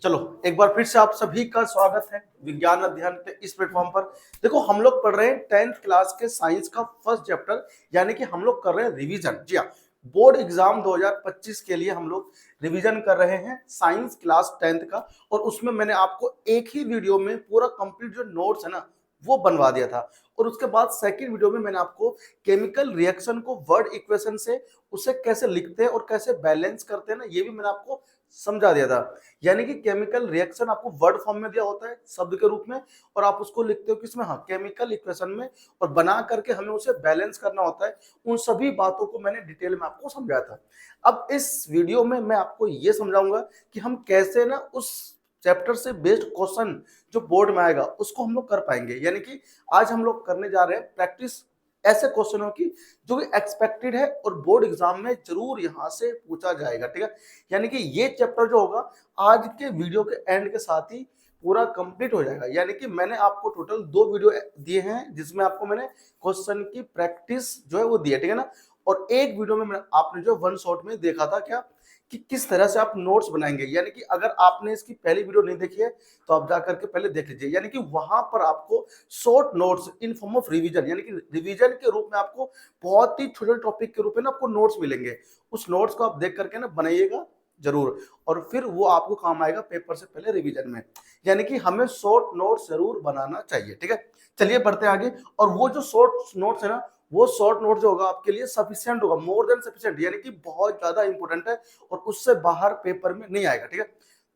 चलो एक बार फिर से आप सभी का स्वागत है विज्ञान अध्ययन के इस प्लेटफॉर्म पर। देखो हम लोग पढ़ रहे हैं 10th क्लास के साइंस का फर्स्ट चैप्टर, यानी कि हम लोग कर रहे हैं रिवीजन। जी हाँ, बोर्ड एग्जाम 2025 के लिए हम लोग रिवीजन कर रहे हैं साइंस क्लास 10th का। और उसमें मैंने आपको एक ही वीडियो में पूरा कंप्लीट जो नोट्स है ना वो बनवा दिया था। और उसके बाद सेकंड वीडियो में मैंने आपको केमिकल रिएक्शन को वर्ड इक्वेशन से उसे कैसे लिखते हैं और कैसे बैलेंस करते हैं ना, ये भी मैंने आपको समझा दिया था। यानी कि केमिकल रिएक्शन आपको वर्ड फॉर्म में दिया होता है शब्द के रूप में, और आप उसको लिखते हो किसमें, हाँ केमिकल इक्वेशन में, और बना करके हमें उसे बैलेंस करना होता है। उन सभी बातों को मैंने डिटेल में आपको समझाया था। अब इस वीडियो में मैं आपको ये समझाऊंगा कि हम कैसे ना उस चैप्टर से बेस्ड क्वेश्चन जो बोर्ड में आएगा उसको हम लोग कर पाएंगे। यानी कि आज हम लोग करने जा रहे हैं प्रैक्टिस ऐसे क्वेश्चनों की जो कि एक्सपेक्टेड है और बोर्ड एग्जाम में जरूर यहां से पूछा जाएगा। ठीक है, यानी कि ये चैप्टर जो होगा आज के वीडियो के एंड के साथ ही पूरा कंप्लीट हो जाएगा। यानी कि मैंने आपको टोटल 2 वीडियो दिए हैं जिसमें आपको मैंने क्वेश्चन की प्रैक्टिस जो है वो दी है। ठीक है ना, और एक वीडियो में आपने जो वन शॉट में देखा था क्या कि किस तरह से आप नोट्स बनाएंगे। यानी कि अगर आपने इसकी पहली वीडियो नहीं देखी है तो आप जाकर के पहले देख लीजिए। यानी कि वहां पर आपको short notes in form of revision, यानी कि रिवीजन के रूप में आपको बहुत ही छोटे टॉपिक के रूप में ना आपको नोट्स मिलेंगे। उस नोट्स को आप देख करके ना बनाइएगा जरूर, और फिर वो आपको काम आएगा पेपर से पहले रिवीजन में। यानी कि हमें शॉर्ट नोट्स जरूर बनाना चाहिए। ठीक है, चलिए बढ़ते आगे। और वो जो शॉर्ट नोट्स है ना, वो शॉर्ट नोट जो होगा आपके लिए सफिशिएंट होगा, मोर देन सफिशिएंट, यानी कि बहुत ज्यादा इंपॉर्टेंट है और उससे बाहर पेपर में नहीं आएगा। ठीक है,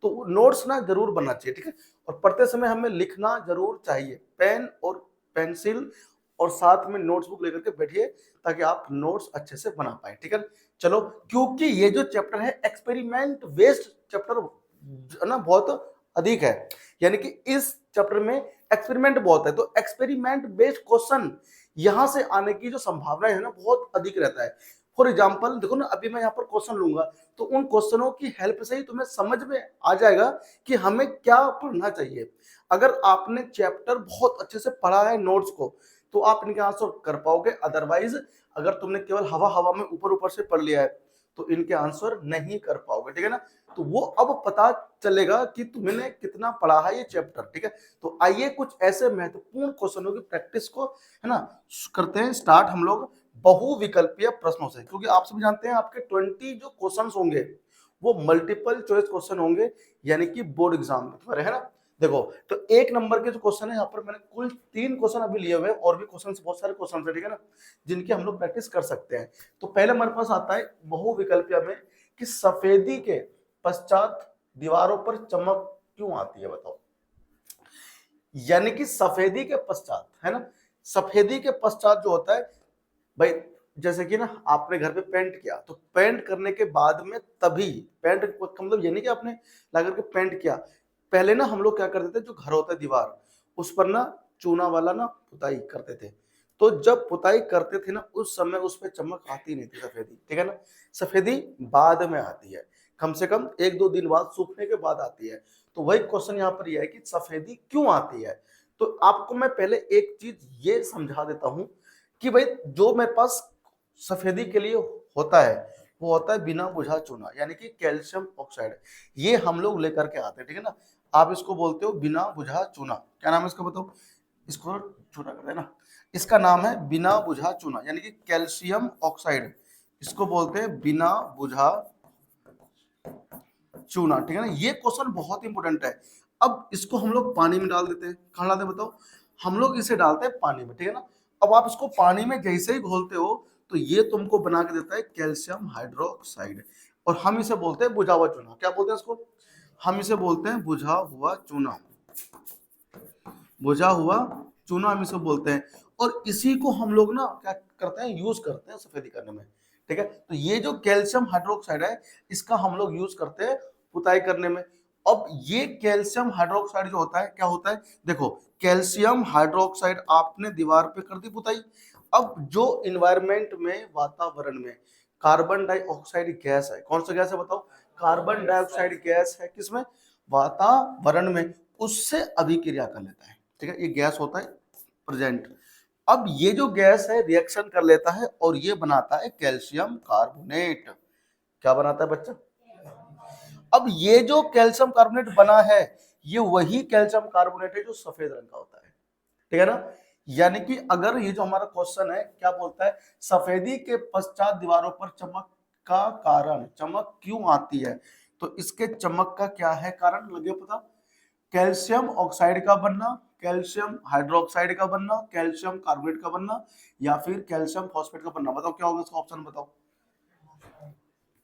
तो नोट्स ना जरूर बनना चाहिए। ठीक है, और पढ़ते समय हमें लिखना जरूर चाहिए, पेन और पेंसिल और साथ में नोटबुक लेकर के बैठिए ताकि आप नोट्स अच्छे से बना पाए। ठीक है, चलो, क्योंकि ये जो चैप्टर है एक्सपेरिमेंट बेस्ड चैप्टर है ना, बहुत अधिक है। यानी कि इस चैप्टर में एक्सपेरिमेंट बहुत है, तो एक्सपेरिमेंट बेस्ड क्वेश्चन यहां से आने की जो संभावना है ना बहुत अधिक रहता है। फॉर एग्जाम्पल देखो ना, अभी मैं यहाँ पर क्वेश्चन लूंगा तो उन क्वेश्चनों की हेल्प से ही तुम्हें समझ में आ जाएगा कि हमें क्या पढ़ना चाहिए। अगर आपने चैप्टर बहुत अच्छे से पढ़ा है नोट्स को तो आप इनके आंसर कर पाओगे, अदरवाइज अगर तुमने केवल हवा हवा में ऊपर ऊपर से पढ़ लिया है तो इनके आंसर नहीं कर पाओगे। ठीक है ना, तो वो अब पता चलेगा कि तुमने कितना पढ़ा है ये चैप्टर। ठीक है, तो आइए कुछ ऐसे महत्वपूर्ण क्वेश्चनों की प्रैक्टिस को है ना करते हैं स्टार्ट हम लोग बहुविकल्पीय प्रश्नों से। क्योंकि आप सभी जानते हैं आपके 20 जो क्वेश्चन होंगे वो मल्टीपल चॉइस क्वेश्चन होंगे, यानी कि बोर्ड एग्जाम में तुम्हारे, है ना। देखो, तो 1 नंबर के जो क्वेश्चन है यहाँ पर मैंने कुल 3 क्वेश्चन अभी लिए हुए हैं, और भी क्वेश्चन बहुत सारे क्वेश्चन है, ठीक है ना, जिनकी हम लोग प्रैक्टिस कर सकते हैं। तो पहले हमारे पास आता है बहुविकल्पीय में कि सफेदी के पश्चात दीवारों पर चमक क्यों आती है, बताओ। यानी कि सफेदी के पश्चात, है ना, सफेदी के पश्चात जो होता है भाई, जैसे कि ना आपने घर पे पेंट किया तो पेंट करने के बाद में तभी पेंट का मतलब ये नहीं कि आपने ला करके पेंट किया, पहले ना हम लोग क्या करते थे, जो घर होता है दीवार उस पर ना चूना वाला ना पुताई करते थे। तो जब पुताई करते थे ना उस समय उस पर चमक आती नहीं थी सफेदी। ठीक है ना, सफेदी बाद में आती है, कम से कम 1-2 दिन बाद सूखने के बाद आती है। तो वही क्वेश्चन यहाँ पर यह है कि सफेदी क्यों आती है। तो आपको मैं पहले एक चीज ये समझा देता हूं कि भाई जो मेरे पास सफेदी के लिए होता है वो होता है बिना बुझा चूना, यानी कि कैल्शियम ऑक्साइड। ये हम लोग लेकर के आते हैं। ठीक है ना, आप इसको बोलते हो बिना बुझा चूना। क्या नाम है इसका बताओ, इसको छोटा कर देना। इसका नाम है बिना बुझा चूना, यानी कि कैल्शियम ऑक्साइड, इसको बोलते हैं बिना बुझा चूना। ठीक है ना, ये क्वेश्चन बहुत इंपॉर्टेंट है। अब इसको हम लोग पानी में डाल देते हैं, कहाँ डालते हैं बताओ, हम लोग इसे डालते हैं पानी में। ठीक है ना, अब आप इसको पानी में जैसे ही घोलते हो तो ये तुमको बना के देता है कैल्शियम हाइड्रोक्साइड, और हम इसे बोलते हैं बुझा हुआ चूना। क्या बोलते हैं इसको, हम इसे बोलते हैं बुझा हुआ चूना, बुझा हुआ चूना हम इसे बोलते हैं। और इसी को हम लोग ना क्या करते हैं, यूज करते हैं सफेदी करने में। ठीक है, तो ये जो कैल्शियम हाइड्रोक्साइड है इसका हम लोग यूज करते हैं पुताई करने में। अब ये कैल्शियम हाइड्रोक्साइड जो होता है क्या होता है, देखो कैल्शियम हाइड्रोक्साइड आपने दीवार पे कर दी पुताई। अब जो इन्वायरमेंट में वातावरण में कार्बन डाइऑक्साइड गैस है, कौन सा गैस है बताओ, कार्बन डाइऑक्साइड गैस है किसमें, वातावरण में, उससे अभिक्रिया कर लेता है। ठीक है, ये गैस होता है प्रेजेंट। अब ये जो गैस है रिएक्शन कर लेता है और ये बनाता है कैल्शियम कार्बोनेट। क्या बनाता है बच्चा, अब ये जो कैल्शियम कार्बोनेट बना है ये वही कैल्शियम कार्बोनेट है जो सफेद रंग का होता है, ठीक है ना। यानी कि अगर ये जो हमारा क्वेश्चन है क्या बोलता है, सफेदी के पश्चात दीवारों पर चमक का कारण, चमक क्यों आती है, तो इसके चमक का क्या है कारण, लगे पता। कैल्शियम ऑक्साइड का बनना, कैल्शियम हाइड्रोक्साइड का बनना, कैल्शियम कार्बोनेट का बनना, या फिर कैल्शियम फॉस्फेट का बनना। बताओ क्या होगा इसका ऑप्शन, बताओ।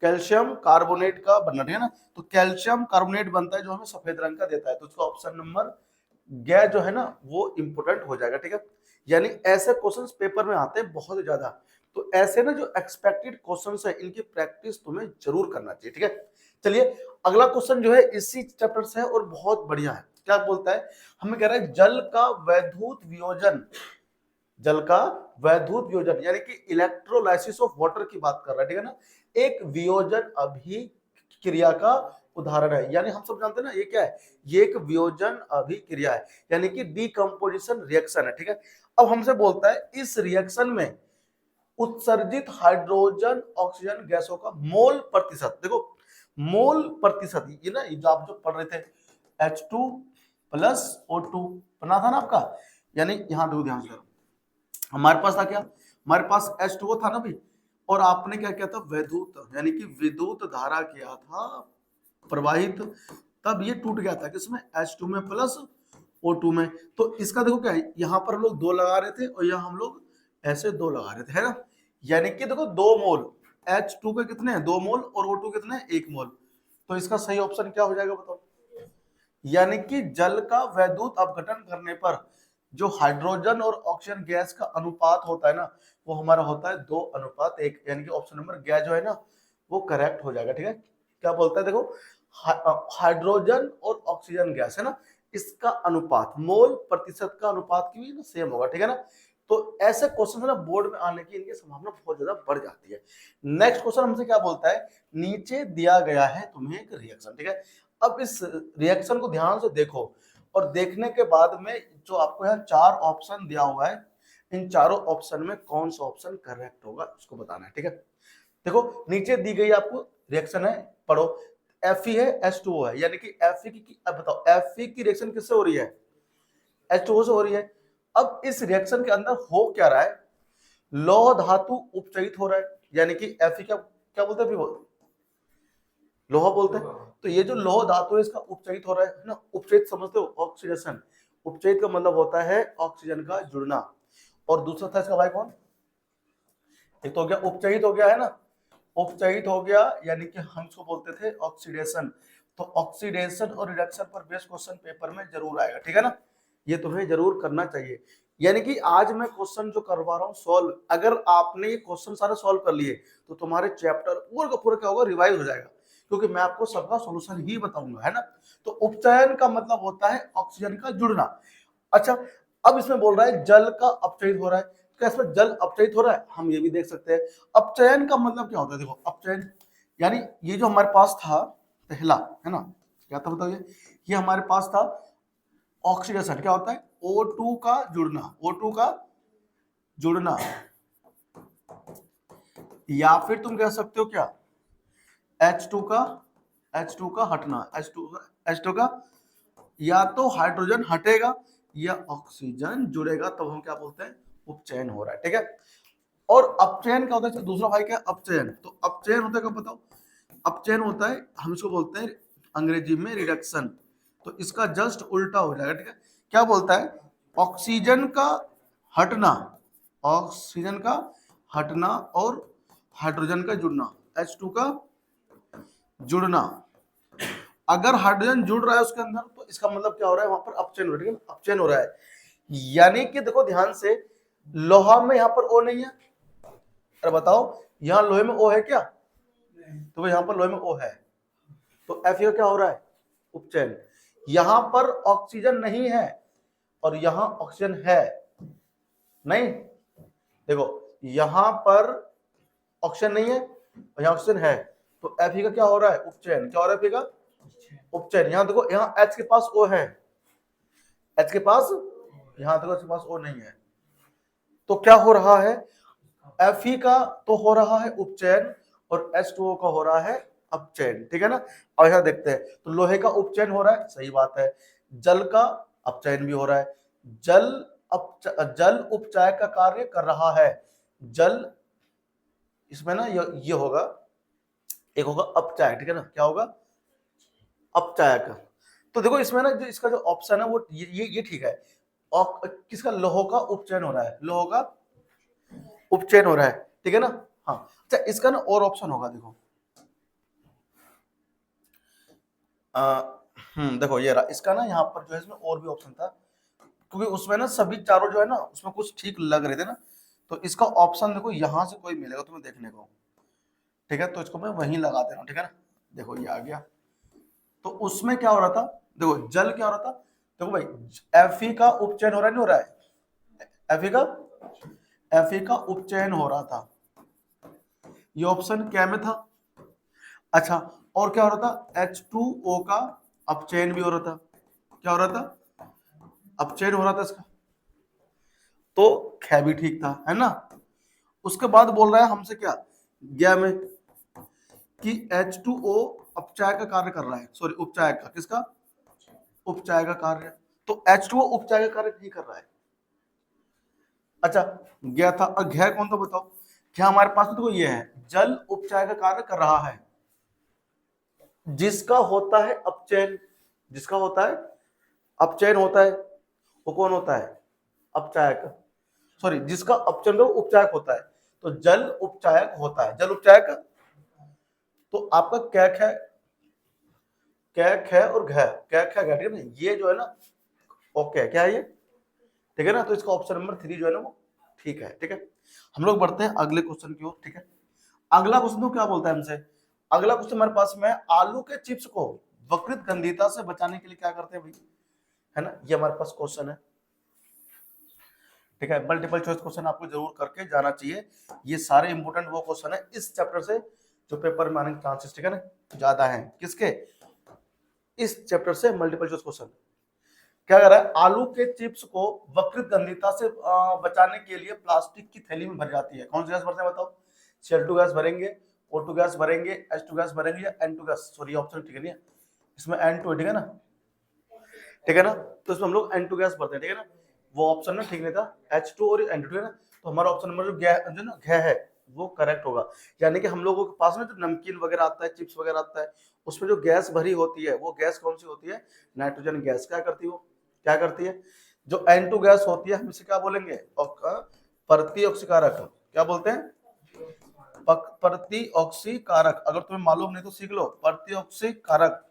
कैल्शियम कार्बोनेट का बनना, ठीक है ना। तो कैल्शियम कार्बोनेट बनता है जो हमें सफेद रंग का देता है, तो इसका ऑप्शन नंबर ग जो है ना वो इंपोर्टेंट हो जाएगा, ठीक है। यानी ऐसे क्वेश्चंस पेपर में आते हैं बहुत ज्यादा, तो ऐसे ना जो एक्सपेक्टेड क्वेश्चंस है इनकी प्रैक्टिस तुम्हें जरूर करना चाहिए, ठीक है। चलिए अगला क्वेश्चन जो है इसी चैप्टर से है और बहुत बढ़िया है। क्या बोलता है, हमें कह रहा है जल का वैद्युत वियोजन, जल का वैद्युत वियोजन यानी कि इलेक्ट्रोलाइसिस ऑफ वाटर की बात कर रहा है, ठीक है ना। एक वियोजन अभिक्रिया का उदाहरण है, यानी हम सब जानते हैं ना ये क्या है, ये एक वियोजन अभिक्रिया है, यानी कि डीकंपोजिशन रिएक्शन है, ठीक है। अब हमसे बोलता है इस रिएक्शन में उत्सर्जित हाइड्रोजन ऑक्सीजन गैसों का मोल प्रतिशत, देखो मोल प्रतिशत, ये ना जो आप जो पढ़ रहे थे H2 प्लस O2 बना था ना आपका, यानी यहां दो ध्यान से, हमारे पास था क्या, हमारे पास H2O था ना भाई, और आपने क्या किया था, वैद्युत यानी कि विद्युत धारा किया था प्रवाहित, तब ये टूट गया था किसमें, H2 में प्लस O2 में। तो इसका देखो क्या है, यहाँ पर हम लोग 2 लगा रहे थे और यहाँ हम लोग ऐसे 2 लगा रहे थे, है ना। यानी कि देखो 2 मोल, H2 के कितने हैं 2 मोल और O2 कितने हैं 1 मोल, तो इसका सही ऑप्शन क्या हो जाएगा बताओ। यानी कि जल का वैद्युत अपघटन करने पर जो हाइड्रोजन और ऑक्सीजन गैस का अनुपात होता है ना वो हमारा होता है 2:1, यानी कि ऑप्शन नंबर गैस जो है ना वो करेक्ट हो जाएगा, ठीक है। क्या बोलता है देखो, हाइड्रोजन और ऑक्सीजन गैस है ना, इसका अनुपात मोल प्रतिशत का अनुपात की भी ना सेम होगा, ठीक है ना। तो ऐसे क्वेश्चन ना बोर्ड में आने की इनकी संभावना बहुत ज्यादा बढ़ जाती है। नेक्स्ट क्वेश्चन हमसे क्या बोलता है, नीचे दिया गया है तुम्हें एक रिएक्शन, ठीक है। अब इस रिएक्शन को ध्यान से देखो और देखने के बाद में जो आपको यहाँ 4 ऑप्शन दिया हुआ है, इन चारों ऑप्शन में कौन सा ऑप्शन करेक्ट होगा उसको बताना है, ठीक है। देखो नीचे दी गई आपको रिएक्शन है, पढ़ो। Fe है H2O है, यानी कि Fe की अब बताओ Fe की रिएक्शन किससे हो रही है, H2O से हो रही है। अब इस रिएक्शन के अंदर हो क्या रहा है, लौह धातु उपचयित हो रहा है, यानी कि Fe क्या क्या बोलते हैं, लोहा बोलते हैं। तो ये जो लोह धातु है इसका उपचयित हो रहा है ना, उपचयित समझते हो, ऑक्सीडेशन, उपचयित का मतलब होता है ऑक्सीजन का जुड़ना, और दूसरा था इसका भाई कौन, एक तो हो गया उपचयित हो गया है ना, उपचयित हो गया यानी कि हम इसको बोलते थे ऑक्सीडेशन। तो ऑक्सीडेशन और रिडक्शन पर बेस्ड क्वेश्चन पेपर में जरूर आएगा, ठीक है ना, ये तुम्हें जरूर करना चाहिए। यानी कि आज मैं क्वेश्चन जो करवा रहा हूँ सॉल्व, अगर आपने ये क्वेश्चन सारे सॉल्व कर लिए तो तुम्हारे चैप्टर पूरा का पूरा क्या होगा, रिवाइज हो जाएगा, क्योंकि मैं आपको सबका सॉल्यूशन ही बताऊंगा, है ना। तो उपचयन का मतलब होता है ऑक्सीजन का जुड़ना। अच्छा, अब इसमें बोल रहा है जल का अपचयित हो रहा है, क्या इसमें जल अपचयित हो रहा है, हम ये भी देख सकते हैं। अपचयन का मतलब क्या होता है, देखो अपचयन यानी ये जो हमारे पास था पहला, है ना, क्या था बताइए, ये हमारे पास था ऑक्सीडेशन, क्या होता है O2 का जुड़ना, O2 का जुड़ना, या फिर तुम कह सकते हो क्या H2 का हटना, H2 का या तो हाइड्रोजन हटेगा या ऑक्सीजन जुड़ेगा, तब हम क्या बोलते हैं उपचयन हो रहा है, ठीक है। और अपचयन क्या होता है, दूसरा भाई क्या अपचयन, तो अपचयन होता है क्या बताओ, अपचयन होता है हम इसको बोलते हैं अंग्रेजी में रिडक्शन, तो इसका जस्ट उल्टा हो जाएगा, ठीक है। क्या बोलता है, ऑक्सीजन का हटना, ऑक्सीजन का हटना और हाइड्रोजन का जुड़ना, H2 का जुड़ना, अगर हाइड्रोजन जुड़ रहा है उसके अंदर तो इसका मतलब क्या हो रहा है, वहां पर अपचयन हो रहा है, अपचयन हो रहा है। यानी कि देखो ध्यान से, लोहा में यहाँ पर O नहीं है, अरे बताओ यहाँ लोहे में O है क्या, तो यहाँ पर लोहे में O है, तो Fe क्या हो रहा है उपचयन। यहां पर ऑक्सीजन नहीं है और यहां ऑक्सीजन है, नहीं देखो यहां पर ऑक्सीजन नहीं है और यहां ऑक्सीजन है, तो Fe का क्या हो रहा है उपचयन, क्या हो रहा है Fe का उपचयन। यहां देखो यहाँ H के पास O है, H के पास, यहां देखो H के पास O नहीं है, तो क्या हो रहा है Fe का तो हो रहा है उपचयन और H2O का हो रहा है अपचयन, ठीक है ना। और ऐसा देखते हैं तो लोहे का उपचयन हो रहा है, सही बात है। जल का अपचयन भी हो रहा है, जल उपचाय का कार्य कर रहा है। जल, इसमें ना ये होगा, एक होगा अपचायक, ठीक है ना, क्या होगा, अपचायक। तो देखो इसमें ना जो इसका जो ऑप्शन है वो ये ठीक है। और किसका, लोहो का उपचयन हो रहा है, लोहो का उपचयन हो रहा है, ठीक है ना। हाँ, अच्छा इसका ना और ऑप्शन होगा, देखो देखो ये रहा इसका ना, यहाँ पर जो है इसमें और भी ऑप्शन था, क्योंकि उसमें ना सभी चारों जो है ना उसमें कुछ ठीक लग रहे थे ना, तो इसका ऑप्शन देखो यहाँ से कोई मिलेगा तुम्हें देखने को, ठीक है, तो इसको मैं वहीं लगा दे रहा हूँ, ठीक है ना। देखो ये आ गया, तो उसमें क्या हो रहा था, देखो जल क्या हो रहा था, देखो भाई एफी का उपचयन हो रहा है, नहीं हो रहा है, एफी का उपचयन हो रहा था, ये ऑप्शन क्या में था। अच्छा, और क्या हो रहा था, H2O का अपचयन भी हो रहा था, क्या हो रहा था, अपचयन हो रहा था इसका, तो ख भी ठीक था, है ना। उसके बाद बोल रहा है हमसे क्या, ज्ञ में, कि H2O अपचाय का कार्य कर रहा है, सॉरी उपचाय का, किसका, उपचाय का कार्य, तो H2O उपचाय का कार्य नहीं कर रहा है। अच्छा, ज्ञ था, और घ कौन था बताओ, क्या हमारे पास तो ये है, जल उपचाय का कार्य कर रहा है, जिसका होता है अपचयन, जिसका होता है अपचयन होता है, वो कौन होता है, अपचायक, सॉरी जिसका अपचयन तो उपचायक होता है, तो जल उपचायक होता है, जल उपचायक। तो आपका कैक है, कैक है और घ, कैक है घ, ठीक है, ये जो है ना ओके, क्या है ये, ठीक है ना, तो इसका ऑप्शन नंबर 3 जो है ना वो ठीक है, ठीक है। हम लोग बढ़ते हैं अगले क्वेश्चन की ओर, ठीक है। अगला क्वेश्चन तो क्या बोलता है हमसे, अगला क्वेश्चन हमारे पास में, आलू के चिप्स को वक्रित गंधीता से बचाने के लिए क्या करते हैं भाई, है ना, ये हमारे पास क्वेश्चन है, ठीक है। मल्टीपल चॉइस क्वेश्चन आपको जरूर करके जाना चाहिए, ये सारे इंपोर्टेंट वो क्वेश्चन है इस चैप्टर से जो पेपर में आने के चांसेस, ठीक है ना, ज्यादा है, किसके, इस चैप्टर से मल्टीपल चॉइस क्वेश्चन। क्या कर रहा है, आलू के चिप्स को वक्रित गंधीता से बचाने के लिए प्लास्टिक की थैली में भर जाती है, कौन सी गैस भरते हैं बताओ, Cl2 गैस भरेंगे, O2 गैस भरेंगे, H2 गैस भरेंगे, या N2 गैस, सॉरी ऑप्शन ठीक है नहीं है, इसमें N2 है, ठीक है ना, ठीक है ना, तो इसमें हम लोग N2 गैस भरते हैं, ठीक है ना, वो ऑप्शन ना ठीक नहीं था, H2 और N2 है ना, तो हमारा ऑप्शन नंबर जो ना घ है वो करेक्ट होगा। यानी कि हम लोगों के पास ना जो नमकीन वगैरह आता है, चिप्स वगैरह आता है, उसमें जो गैस भरी होती है वो गैस कौन सी होती है, नाइट्रोजन गैस। क्या करती है वो, क्या करती है, जो N2 गैस होती है हम इसे क्या बोलेंगे, प्रतिऑक्सीकारक, क्या बोलते हैं, प्रतिऑक्सीकारक, अगर तुम्हें मालूम नहीं तो सीख लो, प्रतिऑक्सीकारक,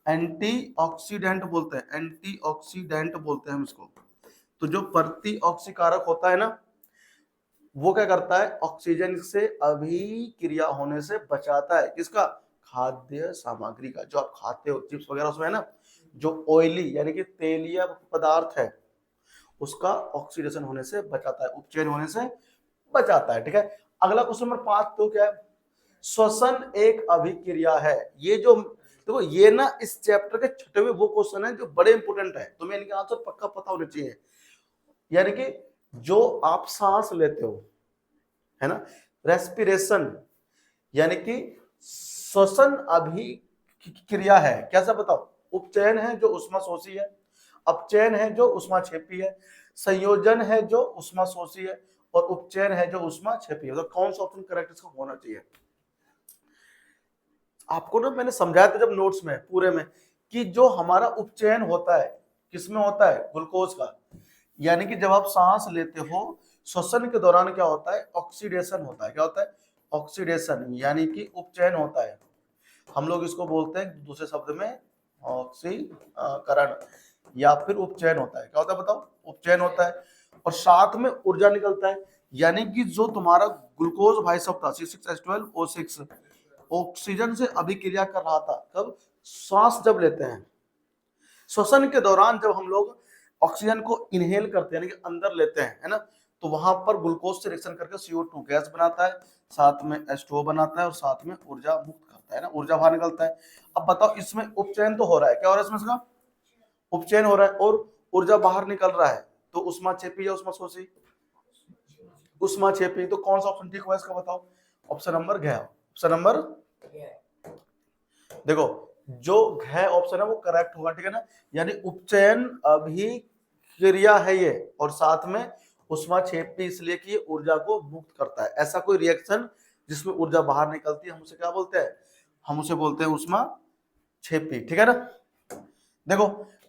एंटीऑक्सीडेंट बोलते हैं, एंटीऑक्सीडेंट बोलते हैं हम इसको। तो जो प्रतिऑक्सीकारक होता है ना, वो क्या करता है, ऑक्सीजन से अभिक्रिया होने से बचाता है, किसका, खाद्य सामग्री का, जो आप खाते हो चिप्स वगैरह उसमें है ना, जो ऑयली यानी कि तेलीय पदार्थ है उसका ऑक्सीडेशन होने से बचाता है, उपचयन होने से बचाता है, ठीक है। अगला क्वेश्चन नंबर 5 तो क्या है, श्वसन एक अभिक्रिया है, ये जो देखो ये ना इस चैप्टर के छठे में वो क्वेश्चन है जो बड़े इंपोर्टेंट है, तुम्हें इनके आंसर पक्का पता होने चाहिए। यानी कि जो आप सांस लेते हो, है ना, रेस्पिरेशन, यानी कि श्वसन अभिक्रिया है, कैसा बताओ, उपचयन है जो उष्माशोषी है, अपचयन है जो उष्माक्षेपी है, संयोजन है जो उष्माशोषी है, और उपचयन है जो उष्माक्षेपी है। तो कौन सा ऑप्शन करेक्ट इसको होना चाहिए, आपको ना मैंने समझाया था जब नोट्स में पूरे में, कि जो हमारा उपचयन होता है किसमें होता है, ग्लूकोज का, यानी कि जब आप सांस लेते हो श्वसन के दौरान क्या होता है, ऑक्सीडेशन होता है, क्या होता है, ऑक्सीडेशन, यानी कि उपचयन होता है, हम लोग इसको बोलते हैं दूसरे शब्द में ऑक्सीकरण, या फिर उपचयन होता है, क्या होता है बताओ, उपचयन होता है, और साथ में ऊर्जा निकलता है, यानी कि जो तुम्हारा ग्लूकोज भाई साहब था C6H12O6 ऑक्सीजन से अभिक्रिया कर रहा था, कब, सांस जब लेते हैं, श्वसन के दौरान जब हम लोग ऑक्सीजन को इनहेल करते हैं यानी कि अंदर लेते हैं, है ना, तो वहां पर ग्लूकोज से रिएक्शन करके CO2 गैस बनाता है, साथ में H2O बनाता है, और साथ में ऊर्जा मुक्त करता है ना, ऊर्जा बाहर निकलता है। अब बताओ इसमें उपचयन तो हो रहा है, क्या हो रहा है इसमें, इसका उपचयन हो रहा है और ऊर्जा बाहर निकल रहा है, तो उष्माक्षेपी या उष्माशोषी, उष्माक्षेपी, तो कौन सा ऑप्शन ठीक हुआ इसका बताओ, ऑप्शन नंबर घ, ऑप्शन नंबर देखो जो घ ऑप्शन है वो करेक्ट होगा, ठीक है ना, यानी उपचयन अभिक्रिया है ये, और साथ में ऊष्माक्षेपी इसलिए कि ये ऊर्जा को मुक्त करता है। ऐसा कोई रिएक्शन जिसमें ऊर्जा बाहर निकलती है हम उसे क्या बोलते हैं, हम उसे बोलते हैं ऊष्माक्षेपी, ठीक है ना। देखो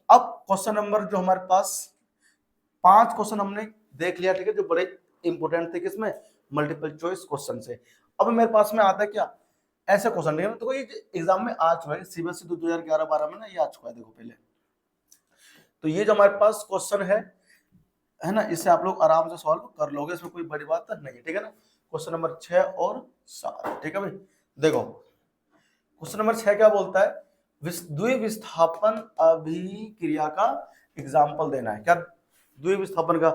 अब क्वेश्चन नंबर जो हमारे पास 5 क्वेश्चन हमने देख लिया, ठीक है, जो बड़े इंपोर्टेंट थे किसमें, मल्टीपल चॉइस क्वेश्चन से। अब मेरे पास में आता है क्या, ऐसे क्वेश्चन, ठीक है ना, तो ये एग्जाम में आ चुका है सीबीएसई 2011-12 में ना, ये आ चुका है, देखो पहले। तो ये जो हमारे पास क्वेश्चन है ना, इसे आप लोग आराम से सॉल्व कर लोगे, इसमें कोई बड़ी बात नहीं है, ठीक है ना। क्वेश्चन नंबर 6 और 7, ठीक है भाई। देखो क्वेश्चन नंबर 6 क्या बोलता है, द्विविस्थापन अभिक्रिया का एग्जाम्पल देना है, क्या द्विविस्थापन का।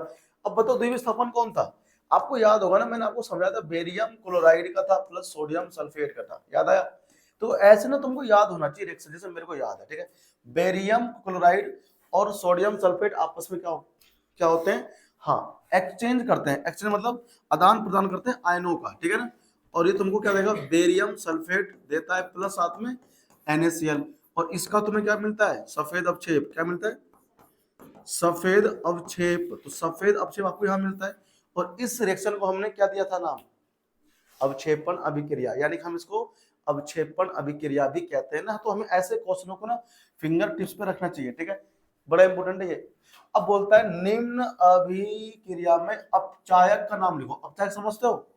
अब बताओ द्विविस्थापन कौन था, आपको याद होगा ना, मैंने आपको समझाया था बेरियम क्लोराइड का था प्लस सोडियम सल्फेट का था, याद आया। तो ऐसे ना तुमको याद होना चाहिए रिएक्शन, जैसे मेरे को याद है, ठीक है। बेरियम क्लोराइड और सोडियम सल्फेट आपस में क्या होते हैं, हाँ एक्सचेंज करते हैं, एक्सचेंज मतलब आदान प्रदान करते हैं आयनों का, ठीक है ना। और ये तुमको क्या देगा, बेरियम सल्फेट देता है प्लस साथ में NaCl, और इसका तुम्हें क्या मिलता है, सफेद अवक्षेप, क्या मिलता है, सफेद अवक्षेप। तो सफेद अवक्षेप आपको यहां मिलता है, और इस रिएक्शन को हमने क्या दिया था नाम, अवक्षेपण अभिक्रिया, यानी कि हम इसको अवक्षेपण अभिक्रिया भी कहते हैं ना। तो हमें ऐसे क्वेश्चनों को ना फिंगर टिप्स पे रखना चाहिए, ठीक है, बड़ा इंपॉर्टेंट है ये। अब बोलता है निम्न अभिक्रिया में अपचायक का नाम लिखो, अपचायक समझते हो,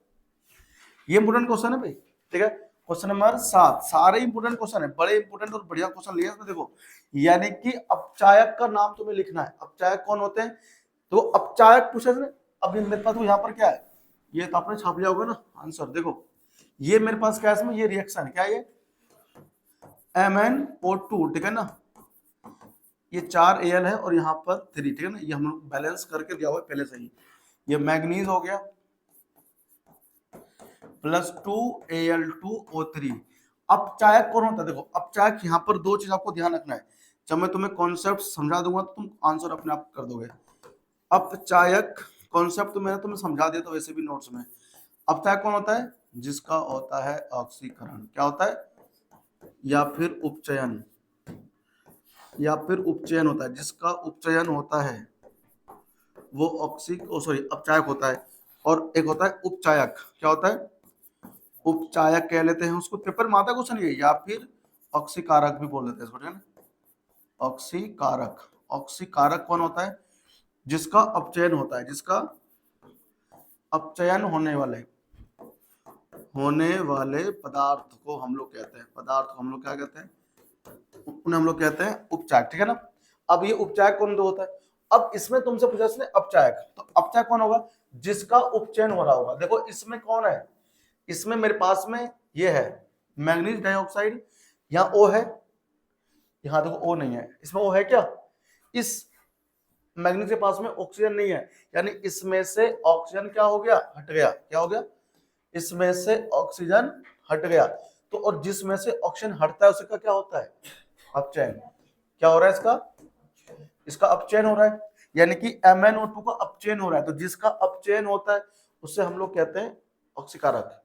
ये इंपोर्टेंट क्वेश्चन है भाई, ठीक है। क्वेश्चन नंबर 7, सारे इंपोर्टेंट क्वेश्चन है, बड़े इंपोर्टेंट और बढ़िया क्वेश्चन लिए इसमें, देखो यानी कि अपचायक का नाम तुम्हें लिखना है। अपचायक कौन होते हैं, तो अपचायक पूछे, अब मेरे पास यहाँ पर क्या है, ये तो आपने छाप लिया होगा ना आंसर, देखो ये मेरे पास क्या है, इसमें ये रिएक्शन क्या है, ये MnO2, ठीक है ना, ये 4 Al है और यहाँ पर 3, ठीक है ना, ये हम लोग बैलेंस करके दिया हुआ है पहले से ही। ये मैग्नीज हो गया प्लस 2Al2O3। अपचायक कौन होता है, देखो अपचायक यहाँ पर 2 चीज आपको ध्यान रखना है, जब मैं तुम्हें कॉन्सेप्ट समझा दूंगा तो तुम आंसर अपने आप कर दोगे। अपचायक कॉन्सेप्ट तो मैंने तुम्हें समझा दिया था वैसे भी नोट्स में। अपचायक कौन होता है, जिसका होता है ऑक्सीकरण, क्या होता है, या फिर उपचयन, या फिर उपचयन होता है, जिसका उपचयन होता है वो अपचायक होता है। और एक होता है उपचायक, क्या होता है, उपचायक कह लेते हैं उसको, पेपर में आता क्वेश्चन ये, या फिर ऑक्सीकारक भी बोल लेते हैं इसको, ठीक है ना, ऑक्सीकारक। ऑक्सीकारक कौन होता है, जिसका अपचयन होता है, जिसका अपचयन होने वाले पदार्थ को हम लोग कहते हैं, पदार्थ को हम लोग क्या कहते हैं, उन्हें हम लोग कहते हैं उपचायक, ठीक है ना। अब ये उपचायक कौन होता है, अब इसमें तुमसे पूछा इसने अपचायक, तो अपचायक कौन होगा, जिसका उपचयन हो रहा होगा। देखो इसमें कौन है, इसमें मेरे पास में ये है मैग्नीज डाइऑक्साइड, यहाँ O है, यहाँ देखो O नहीं है, इसमें O है क्या, इस मैग्नीज के पास में ऑक्सीजन नहीं है, यानी इसमें से ऑक्सीजन क्या हो गया, हट गया, क्या हो गया, इसमें से ऑक्सीजन हट गया। तो और जिसमें से ऑक्सीजन हटता है उसका क्या होता है, अपचयन। क्या हो रहा है इसका अपचयन हो रहा है, यानी कि MnO2 का अपचयन हो रहा है। तो जिसका अपचयन होता है उससे हम लोग कहते हैं ऑक्सीकारक,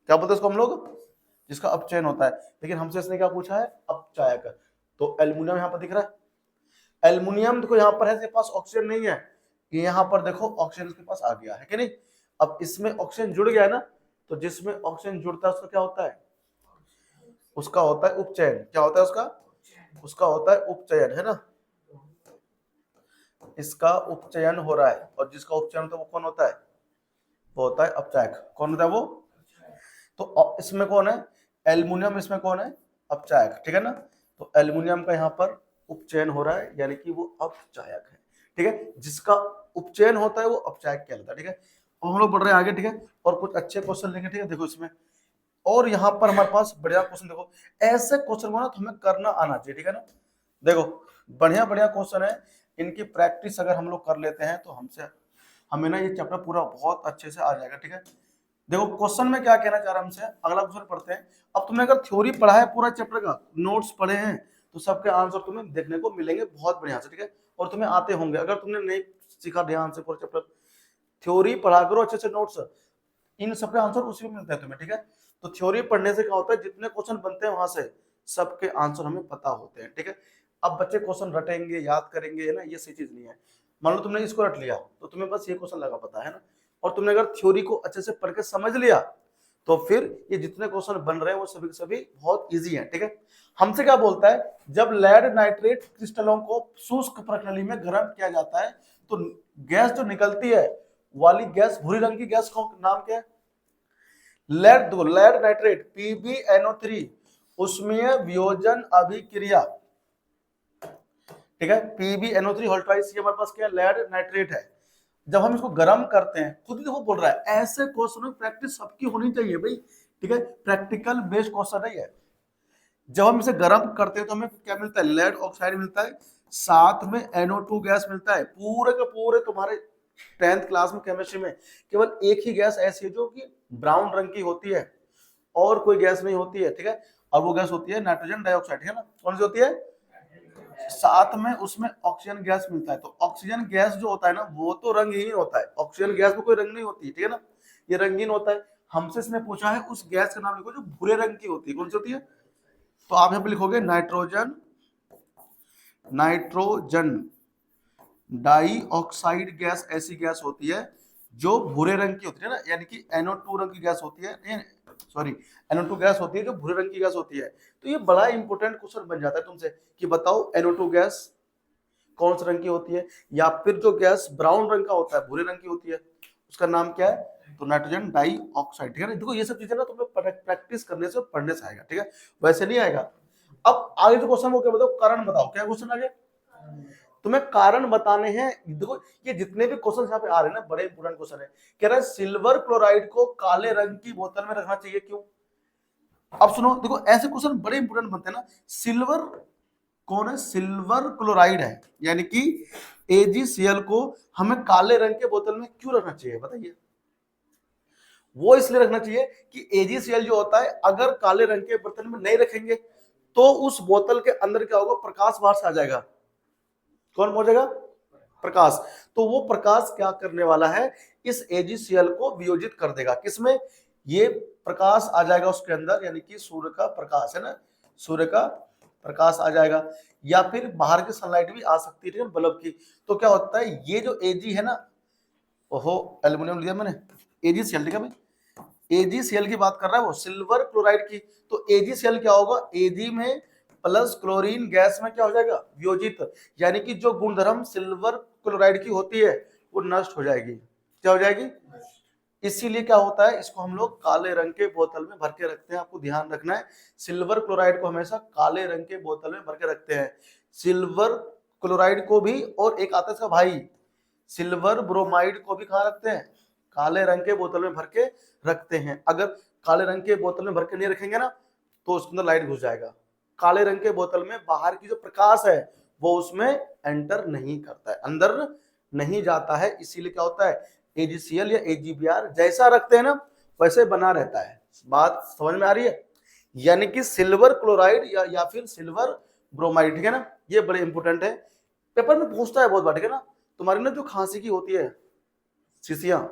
क्या बोलते हैं उसको हम लोग, जिसका अपचयन होता है। लेकिन हमसे इसने क्या पूछा है, अपचायक। तो एल्युमिनियम यहाँ पर दिख रहा है, एल्युमिनियम देखो यहाँ पर है, इसके पास ऑक्सीजन नहीं है, यहाँ पर देखो ऑक्सीजन इसके पास आ गया है कि नहीं। अब इसमें ऑक्सीजन जुड़ गया है ना, तो जिसमें ऑक्सीजन जुड़ता है उसका क्या होता है, उसका होता है उपचयन। क्या होता है उसका होता है उपचयन, है ना, इसका उपचयन हो रहा है, और जिसका उपचयन होता है वो कौन होता है, वो होता है अपचायक। कौन होता है वो, तो इसमें कौन है, एल्युमिनियम, इसमें कौन है, अपचायक, ठीक है ना। तो एल्युमिनियम का यहाँ पर उपचयन हो रहा है, यानी कि वो अपचायक है, ठीक है, जिसका उपचयन होता है वो अपचायक कहलाता है, ठीक है। और हम लोग बढ़ रहे हैं आगे, ठीक है, और कुछ अच्छे क्वेश्चन लेंगे, ठीक है। देखो इसमें और यहाँ पर हमारे पास बढ़िया क्वेश्चन, देखो ऐसे क्वेश्चन को ना हमें करना आना चाहिए, ठीक है ना। देखो बढ़िया बढ़िया क्वेश्चन है, इनकी प्रैक्टिस अगर हम लोग कर लेते हैं तो हमें ना ये चैप्टर पूरा बहुत अच्छे से आ जाएगा, ठीक है। देखो क्वेश्चन में क्या कहना चाह रहा है हमसे, अगला क्वेश्चन पढ़ते हैं। अब तुमने अगर थ्योरी पढ़ा है पूरा चैप्टर का, नोट्स पढ़े हैं, तो सबके आंसर तुम्हें देखने को मिलेंगे बहुत बढ़िया से, ठीक है, और तुम्हें आते होंगे। अगर तुमने नहीं सीखा ध्यान से पूरा चैप्टर, थ्योरी पढ़ा करो अच्छे से, नोट्स, इन सबके आंसर उसी में मिलते हैं तुम्हें, ठीक है। तो थ्योरी पढ़ने से क्या होता है, जितने क्वेश्चन बनते हैं वहां से सबके आंसर हमें पता होते हैं, ठीक है। अब बच्चे क्वेश्चन रटेंगे, याद करेंगे, है ना, ये सही चीज नहीं है। मान लो तुमने इसको रट लिया तो तुम्हें बस ये क्वेश्चन लगा पता है ना, और तुमने अगर थ्योरी को अच्छे से पढ़ के समझ लिया तो फिर ये जितने क्वेश्चन बन रहे हैं वो सभी के सभी बहुत इजी हैं, ठीक है। हमसे क्या बोलता है, जब लेड नाइट्रेट क्रिस्टलों को शुष्क प्रणाली में गर्म किया जाता है तो गैस जो निकलती है वाली गैस, भूरी रंग की गैस का नाम क्या है? लेड नाइट्रेट PbNO3 उष्मीय वियोजन अभिक्रिया, ठीक है। PbNO3 होल ट्वाइस, ये हमारे पास क्या है? लेड नाइट्रेट है। जब हम इसको गर्म करते हैं, खुद ही देखो बोल रहा है, ऐसे क्वेश्चन में प्रैक्टिस सबकी होनी चाहिए भाई, ठीक है, प्रैक्टिकल बेस्ड क्वेश्चन है ये। जब हम इसे गर्म करते हैं तो हमें क्या मिलता है? लेड ऑक्साइड मिलता है, साथ में NO2 गैस मिलता है। पूरे के पूरे तुम्हारे 10th क्लास में केमिस्ट्री में केवल एक ही गैस ऐसी है जो कि ब्राउन रंग की होती है, और कोई गैस नहीं होती है, ठीक है। और वो गैस होती है नाइट्रोजन डाइऑक्साइड, है ना। कौन सी होती है? साथ में उसमें ऑक्सीजन गैस मिलता है। तो ऑक्सीजन गैस जो होता है ना, वो तो रंगहीन होता है, ऑक्सीजन गैस में कोई रंग नहीं होती, ठीक है ना, ये रंगीन होता है। हमसे इसने पूछा है उस गैस का नाम लिखो जो भूरे रंग की होती है। कौन सी होती है? तो आप यहाँ पे लिखोगे नाइट्रोजन डाइऑक्साइड गैस ऐसी गैस होती है जो भूरे रंग की होती है ना, यानी कि NO2 रंग की गैस होती है, सॉरी NO2 गैस होती है जो भूरे रंग की गैस होती है। तो ये बड़ा इंपॉर्टेंट क्वेश्चन बन जाता है तुमसे कि बताओ NO2 गैस कौन से रंग की होती है, या फिर जो गैस ब्राउन रंग का होता है, भूरे रंग की होती है, उसका नाम क्या है? तो नाइट्रोजन डाइऑक्साइड, ठीक है ना। देखो ये सब चीजें ना तुम्हें प्रैक्टिस करने से, पढ़ने से आएगा, ठीक है, वैसे नहीं आएगा। अब आगे जो क्वेश्चन वो क्या बताओ? कारण बताओ। क्या क्वेश्चन आ गया? तुम्हें कारण बताने हैं। देखो ये जितने भी क्वेश्चन यहाँ पे आ रहे हैं ना, बड़े इंपोर्टेंट क्वेश्चन है। कह रहा है सिल्वर क्लोराइड को काले रंग की बोतल में रखना चाहिए, क्यों? अब सुनो, देखो ऐसे क्वेश्चन बड़े इंपोर्टेंट बनते हैं ना। सिल्वर कौन है? सिल्वर क्लोराइड है, यानी कि AgCl को हमें काले रंग के बोतल में क्यों रखना चाहिए बताइए? वो इसलिए रखना चाहिए कि AgCl जो होता है, अगर काले रंग के बर्तन में नहीं रखेंगे तो उस बोतल के अंदर क्या होगा? प्रकाश बाहर से आ जाएगा। कौन पहुंचेगा? प्रकाश। तो वो प्रकाश क्या करने वाला है? इस AgCl को वियोजित कर देगा। किसमें? ये प्रकाश आ जाएगा उसके अंदर, यानी कि सूर्य का प्रकाश, है ना, सूर्य का प्रकाश आ जाएगा, या फिर बाहर की सनलाइट भी आ सकती है बल्ब की। तो क्या होता है, ये जो Ag है ना, ओहो एल्यूमिनियम लिया मैंने, AgCl, ठीक है भाई, AgCl की बात कर रहा है वो, सिल्वर क्लोराइड की। तो AgCl क्या होगा? Ag में प्लस क्लोरीन गैस में क्या हो जाएगा? वियोजित, यानी कि जो गुणधर्म सिल्वर क्लोराइड की होती है वो नष्ट हो जाएगी। क्या हो जाएगी? इसीलिए क्या होता है, इसको हम लोग काले रंग के बोतल में भर के रखते हैं। आपको ध्यान रखना है, सिल्वर क्लोराइड को हमेशा काले रंग के बोतल में भर के रखते हैं। सिल्वर क्लोराइड को भी, और एक आता है इसका भाई सिल्वर ब्रोमाइड को भी कहाँ रखते हैं? काले रंग के बोतल में भर के रखते हैं। अगर काले रंग के बोतल में भर के नहीं रखेंगे ना तो उसके अंदर लाइट घुस जाएगा। काले रंग के बोतल में बाहर की जो प्रकाश है वो उसमें एंटर नहीं करता है, अंदर नहीं जाता है। इसीलिए क्या होता है, AgCl या AgBr जैसा रखते हैं ना वैसे बना रहता है। बात समझ में आ रही है? यानी कि सिल्वर क्लोराइड या फिर सिल्वर ब्रोमाइड, ठीक है ना, ये बड़े इंपोर्टेंट है। पेपर में पूछता है बहुत बार, ठीक है ना। तुम्हारी ना जो खांसी की होती है शीशियां,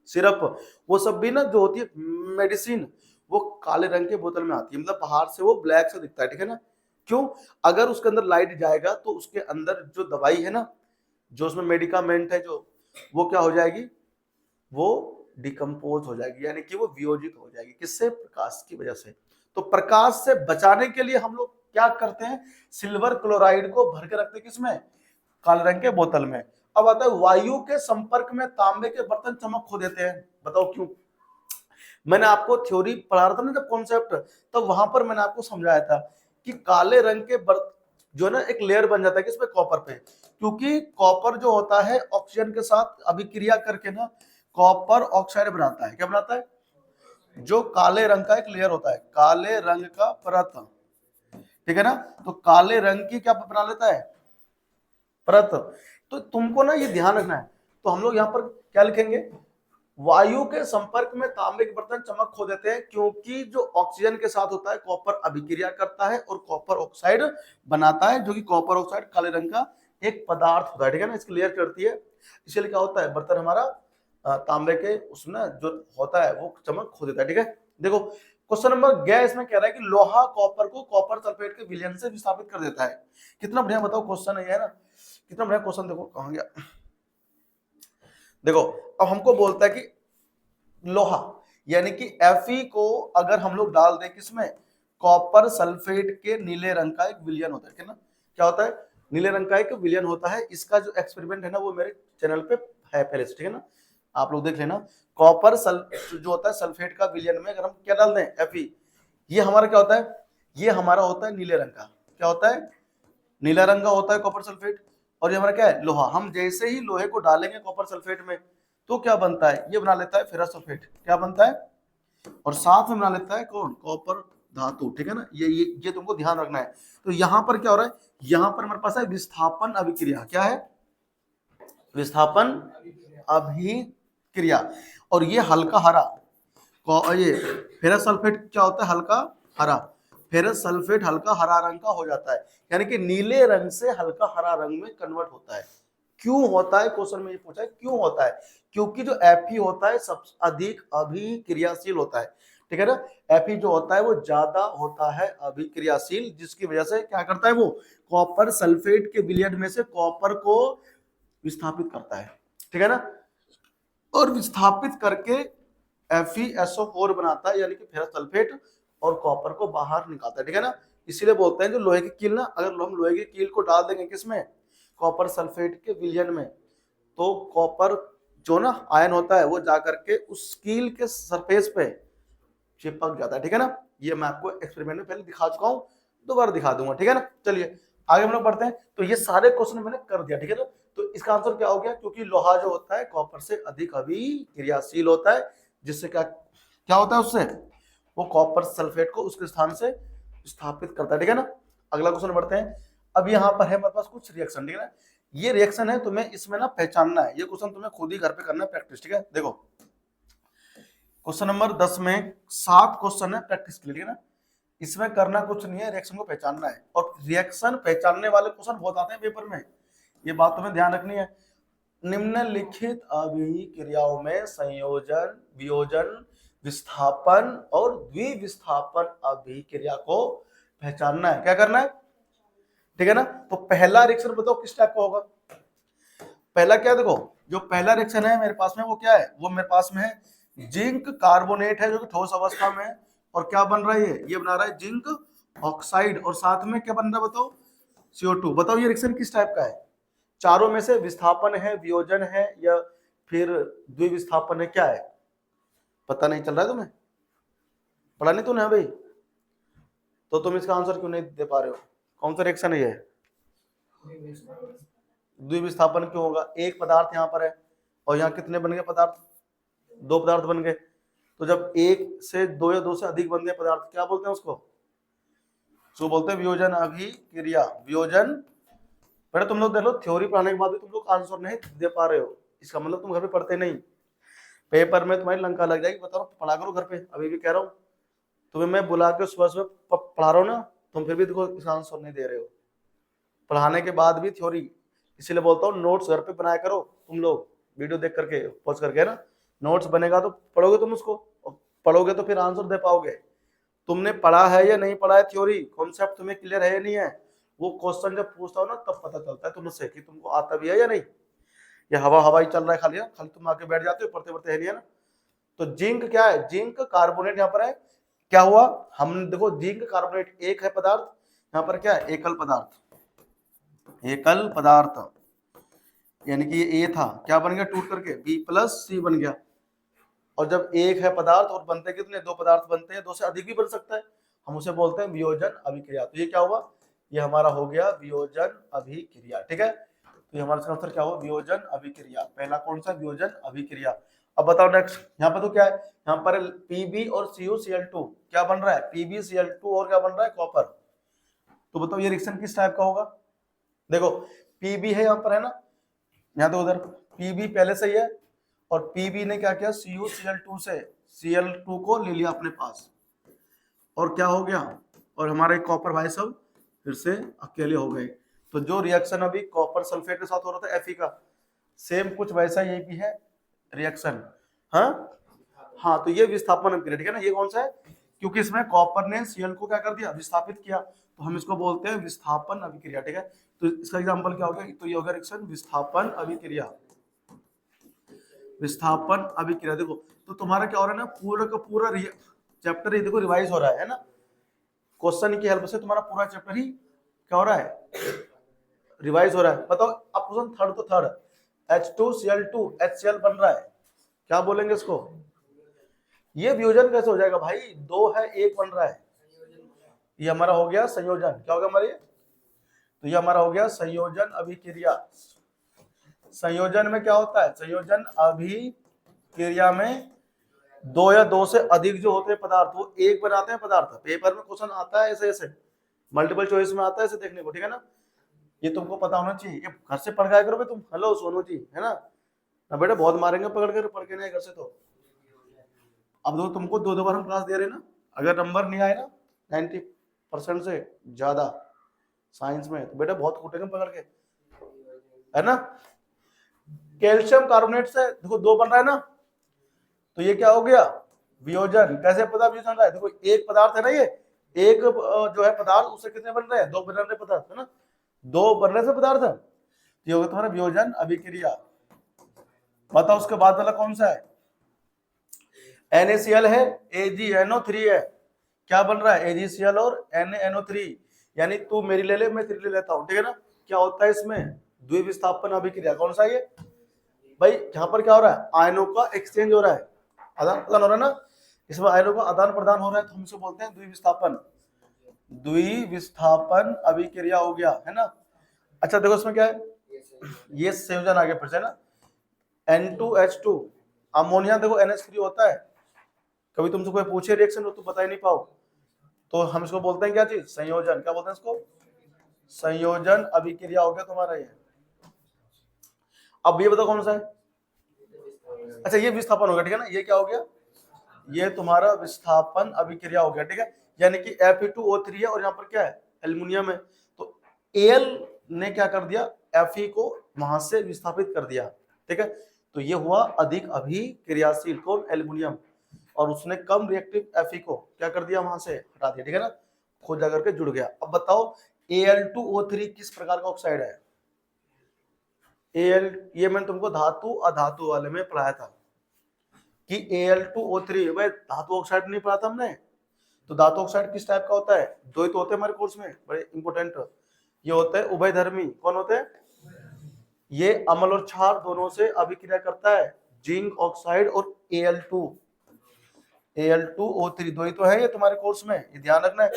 सिरप, वो सब भी ना जो होती है मेडिसिन, वो काले रंग के बोतल में आती है, मतलब बाहर से वो ब्लैक से दिखता है, ठीक है ना। क्यों? अगर उसके अंदर लाइट जाएगा तो उसके अंदर जो दवाई है ना, जो उसमें मेडिकामेंट है, जो वो क्या हो जाएगी? वो डिकम्पोज हो जाएगी, यानी कि वो वियोजित हो जाएगी। किससे? प्रकाश की वजह से। तो प्रकाश से बचाने के लिए हम लोग क्या करते हैं? सिल्वर क्लोराइड को भर के रखते हैं किसमें? काले रंग के बोतल में। अब आता है वायु के संपर्क में तांबे के बर्तन चमक खो देते हैं, बताओ क्यों? मैंने आपको थ्योरी पढ़ा रहा था ना जब कॉन्सेप्ट, तो वहां पर मैंने आपको समझाया था कि काले रंग के जो है ना एक लेयर बन जाता है किस पे? कॉपर पे। क्योंकि कॉपर जो होता है ऑक्सीजन के साथ अभिक्रिया करके ना कॉपर ऑक्साइड बनाता है। क्या बनाता है? जो काले रंग का एक लेयर होता है, काले रंग का परत, ठीक है ना। तो काले रंग की क्या बना लेता है? परत। तो तुमको ना ये ध्यान रखना है। तो हम लोग यहाँ पर क्या लिखेंगे? वायु के संपर्क में तांबे के बर्तन चमक खो देते हैं क्योंकि जो ऑक्सीजन के साथ होता है कॉपर अभिक्रिया करता है और कॉपर ऑक्साइड बनाता है, जो कि कॉपर ऑक्साइड काले रंग का एक पदार्थ होता है, ठीक है ना, इसकी लेयर चढ़ती है। इसलिए क्या होता है, बर्तन हमारा तांबे के उसमें जो होता है वो चमक खो देता है, ठीक है। देखो क्वेश्चन नंबर गया इसमें कह रहा है कि लोहा कॉपर को कॉपर सल्फेट के विलयन से विस्थापित कर देता है। कितना बढ़िया बताओ क्वेश्चन है ना, कितना बढ़िया क्वेश्चन। देखो कहां गया, देखो अब हमको बोलता है कि लोहा यानी कि Fe को अगर हम लोग डाल दें किसमें, कॉपर सल्फेट के नीले रंग का एक विलयन होता है ना, क्या होता है, नीले रंग का एक विलयन होता है। इसका जो एक्सपेरिमेंट है ना वो मेरे चैनल पे है पहले से, ठीक है ना, आप लोग देख लेना। कॉपर जो होता है सल्फेट का विलयन में अगर हम क्या डाल दें Fe, ये हमारा क्या होता है, ये हमारा होता है नीले रंग का, क्या होता है, नीला रंग का होता है कॉपर सल्फेट। और ये हमारा क्या है, लोहा। हम जैसे ही लोहे को डालेंगे कॉपर सल्फेट में तो क्या बनता है, ये बना लेता है फेरस सल्फेट, क्या बनता है, और साथ में बना लेता है कौन, कॉपर धातु, ठीक है ना। ये तुमको ध्यान रखना है। तो यहां पर क्या हो रहा है, यहां पर हमारे पास है विस्थापन अभिक्रिया, क्या है, विस्थापन अभिक्रिया। और ये हल्का हरा, ये फेरस सल्फेट क्या होता है, हल्का हरा, फेरस सल्फेट हल्का हरा रंग का हो जाता है, यानी कि नीले रंग से हल्का हरा रंग में कन्वर्ट होता है। क्यों होता है, क्वेश्चन में ये पूछा है क्यों होता है, क्योंकि जो Fe होता है सबसे अधिक अभिक्रियाशील होता है, ठीक है ना। Fe जो होता है वो ज्यादा होता है अभिक्रियाशील, जिसकी वजह से क्या करता है वो, कॉपर सल्फेट के विलयन में से कॉपर को विस्थापित करता है, ठीक है ना, और विस्थापित करके FeSO4 बनाता है, यानी कि फेरस सल्फेट, और कॉपर को बाहर निकालता है, ठीक है ना। इसीलिए बोलते हैं जो लोहे की कील ना, अगर हम लोहे की कील को डाल देंगे किसमें, कॉपर सल्फेट के विलयन में, तो कॉपर जो ना आयन होता है वो जाकर के उस कील के सरफेस पे चिपक जाता है, ठीक है ना। ये मैं आपको एक्सपेरिमेंट में पहले दिखा चुका हूं, दोबारा दिखा दूंगा, ठीक है ना। चलिए आगे हम लोग बढ़ते हैं। तो ये सारे क्वेश्चन मैंने कर दिया, ठीक है ना। तो इसका आंसर क्या हो गया, क्योंकि लोहा जो होता है कॉपर से अधिक अभिक्रियाशील होता है, जिससे क्या क्या होता है, उससे वो कॉपर सल्फेट को उसके स्थान से स्थापित करता है, ठीक है ना। अगला क्वेश्चन बढ़ते हैं। अब यहाँ पर है हमारे पास कुछ रिएक्शन, ठीक है ना। ये रिएक्शन है, तुम्हें इसमें ना पहचानना है, ये क्वेश्चन तुम्हें खुद ही घर पे करना है प्रैक्टिस, ठीक है। देखो क्वेश्चन नंबर 10 में 7 क्वेश्चन है प्रैक्टिस के लिए, ठीक है ना। इसमें करना कुछ नहीं है, रिएक्शन को पहचानना है, और रिएक्शन पहचानने वाले क्वेश्चन बहुत आते हैं पेपर में, ये बात तुम्हें ध्यान रखनी है। निम्नलिखित अभिक्रियाओं में संयोजन, वियोजन, विस्थापन और द्विविस्थापन अभिक्रिया को पहचानना है, क्या करना है, ठीक है ना। तो पहला रिएक्शन बताओ किस टाइप का होगा, पहला क्या, देखो जो पहला रिएक्शन है मेरे पास में वो क्या है, वो मेरे पास में है जिंक कार्बोनेट है जो कि ठोस अवस्था में है, और क्या बन रहा है, ये बना रहा है जिंक ऑक्साइड, और साथ में क्या बन रहा है बताओ, CO2। बताओ ये रिएक्शन किस टाइप का है, चारों में से विस्थापन है, वियोजन है, या फिर द्विविस्थापन है, क्या है, पता नहीं चल रहा है तुम्हें, पढ़ा नहीं तूने भाई, तो तुम इसका आंसर क्यों नहीं दे पा रहे हो, कौन सा रिएक्शन है ये, द्विविस्थापन क्यों होगा, एक पदार्थ यहाँ पर है और यहाँ कितने बन गए पदार्थ, 2 पदार्थ बन गए। तो जब 1 से 2 या 2 से अधिक बन गए पदार्थ, क्या बोलते हैं उसको, सो बोलते हैं वियोजन अभिक्रिया, वियोजन। बेटा तुम लोग देख लो, थ्योरी पढ़ाने के बाद भी तुम लोग आंसर नहीं दे पा रहे हो, इसका मतलब तुम घर पे पढ़ते नहीं, पेपर में तुम्हारी लंका लग जाएगी, बता रहा हूँ पढ़ा करो घर पे, अभी भी कह रहा हूँ तुम्हें, मैं बुला के सुबह सुबह पढ़ा रहा हूँ ना, तुम फिर भी देखो इसका आंसर नहीं दे रहे हो, पढ़ाने के बाद भी थ्योरी। इसीलिए बोलता हूँ नोट्स घर पे बनाया करो तुम लोग, वीडियो देख करके पॉज करके ना, नोट्स बनेगा तो पढ़ोगे तुम उसको, पढ़ोगे तो फिर आंसर दे पाओगे। तुमने पढ़ा है या नहीं पढ़ा है थ्योरी, कॉन्सेप्ट तुम्हें क्लियर है या नहीं है, वो क्वेश्चन जब पूछता हो ना तब पता चलता है तुमसे कि तुमको आता भी है या नहीं, या हवा हवाई चल रहा है खाली, खाली तुम आके बैठ जाते हो पढ़ते पढ़ते है नहीं, है ना। तो जिंक क्या है, जिंक कार्बोनेट यहाँ पर है, क्या हुआ, हम देखो जिंक कार्बोनेट एक है पदार्थ, यहाँ पर क्या है, एकल पदार्थ, एकल पदार्थ, यानी कि ये ए था, क्या बन गया टूट करके B+C बन गया। और जब एक है पदार्थ और बनते कितने, 2 पदार्थ बनते हैं, 2 से अधिक भी बन सकता है, हम उसे बोलते हैं वियोजन अभिक्रिया। तो ये क्या हुआ, ये हमारा हो गया वियोजन अभिक्रिया, ठीक है। तो ये हमारा आंसर क्या हुआ, वियोजन अभिक्रिया, पहला कौन सा, वियोजन अभिक्रिया। अब बताओ नेक्स्ट, यहाँ पर तो क्या है, यहाँ पर Pb और CuCl2 क्या बन रहा है, PbCl2 और क्या बन रहा है, कॉपर। तो बताओ ये रिएक्शन किस टाइप का होगा, देखो Pb है यहाँ पर, है ना, यहाँ तो उधर Pb पहले से ही है, और Pb ने क्या किया, CuCl2 से Cl2 को ले लिया अपने पास, और क्या हो गया, और हमारे कॉपर भाई सब फिर से अकेले हो गए। तो जो रिएक्शन अभी कॉपर सल्फेट के साथ हो रहा था Fe का, सेम कुछ वैसा ये भी है रिएक्शन, हाँ हाँ। तो ये विस्थापन अभिक्रिया, ठीक है ना। ये कौन सा है, क्योंकि इसमें कॉपर ने Cl को क्या कर दिया, विस्थापित किया, तो हम इसको बोलते हैं विस्थापन अभिक्रिया। ठीक है, तो इसका एग्जांपल क्या होगा, तो ये होगा रिएक्शन विस्थापन अभिक्रिया। विस्थापन अभिक्रिया देखो, तो तुम्हारा क्या हो रहा है ना, पूरा का पूरा चैप्टर ये देखो रिवाइज हो रहा है ना, क्वेश्चन की हेल्प से तुम्हारा पूरा चैप्टर ही क्या हो रहा है, रिवाइज हो रहा है। बताओ अब क्वेश्चन थर्ड, तो थर्ड H2Cl2 HCl बन रहा है, क्या बोलेंगे इसको, ये वियोजन कैसे हो जाएगा भाई, दो है एक बन रहा है, ये हमारा हो गया संयोजन। क्या हो गया हमारे, तो ये हमारा हो गया संयोजन अभिक्रिया। संयोजन में क्या होता है, संयोजन अभिक्रिया में दो या दो से अधिक जो होते हैं पदार्थ वो एक बनाते हैं पदार्थ। पेपर में क्वेश्चन आता है ऐसे ऐसे, मल्टीपल चॉइस में आता है ऐसे देखने को, ठीक है ना, ये तुमको पता होना चाहिए, ये घर से पढ़ गया करो तुम। हेलो सोनू जी, है ना बेटा, बहुत मारेंगे पकड़ कर, पढ़ के नहीं घर से तो। अब दो तुमको दो दो बार हम क्लास दे रहे हैं ना, अगर नंबर नहीं आए ना 90% से ज्यादा साइंस में, तो बेटा बहुत कूटेंगे पकड़ के, है ना। कैल्शियम कार्बोनेट से देखो दो बन रहा है ना, तो ये क्या हो गया, वियोजन। कैसे पता वियोजन रहा है, देखो एक पदार्थ है ना, ये एक जो है पदार्थ, उससे कितने बन रहे हैं, दो बन रहे पदार्थ, है ना, दो बनने से पदार्थ, ये होगा तुम्हारा वियोजन अभिक्रिया। बताओ उसके बाद वाला कौन सा है, NaCl है, AgNO3 है, क्या बन रहा है AgCl और NaNO3, यानी तू मेरी ले ले मैं तेरी ले लेता हूं, ठीक है ना। क्या होता है इसमें, द्विविस्थापन अभिक्रिया। कौन सा ये भाई, जहां पर क्या हो रहा है, आयनों का एक्सचेंज हो रहा है, आदान प्रदान हो रहा है ना, इसमें आयनों का आदान प्रदान हो रहा है, तो हम इसे बोलते हैं द्विविस्थापन। द्विविस्थापन अभिक्रिया हो गया, है ना। अच्छा देखो इसमें क्या है, ये संयोजन आगे फिर से ना, N2H2 अमोनिया देखो NH3 होता है, कभी तुमसे कोई पूछे रिएक्शन तो तुम बता ही नहीं पाओ, तो हम इसको बोलते हैं क्या चीज, संयोजन। क्या बोलते हैं इसको, संयोजन अभिक्रिया हो गया तुम्हारा ये। अब ये बताओ कौन सा है, अच्छा ये विस्थापन हो गया, ठीक है ना, ये क्या हो गया, ये तुम्हारा विस्थापन अभिक्रिया हो गया, ठीक है, यानी कि Fe2O3 है और यहाँ पर क्या है, एल्युमिनियम है, तो Al ने क्या कर दिया, Fe को वहां से विस्थापित कर दिया, ठीक है, तो ये हुआ अधिक अभिक्रियाशील, कौन, एल्युमिनियम, और उसने कम रिएक्टिव Fe को क्या कर दिया, वहां से हटा दिया, ठीक है ना, खुद जाकर के जुड़ गया। अब बताओ Al2O3 किस प्रकार का ऑक्साइड है, Al, ये मैंने तुमको धातु अधातु वाले में पढ़ाया था कि Al2O3, भाई धातु ऑक्साइड नहीं पढ़ा था हमने, तो धातु ऑक्साइड किस टाइप का होता है, दो ही तो होते हैं हमारे कोर्स में, बड़े इंपोर्टेंट, ये होते हैं उभयधर्मी। कौन होते हैं, ये अम्ल और क्षार दोनों से अभिक्रिया करता है, जिंक ऑक्साइड और Al2O3 दो ही तो है ये तुम्हारे कोर्स में, ये ध्यान रखना है,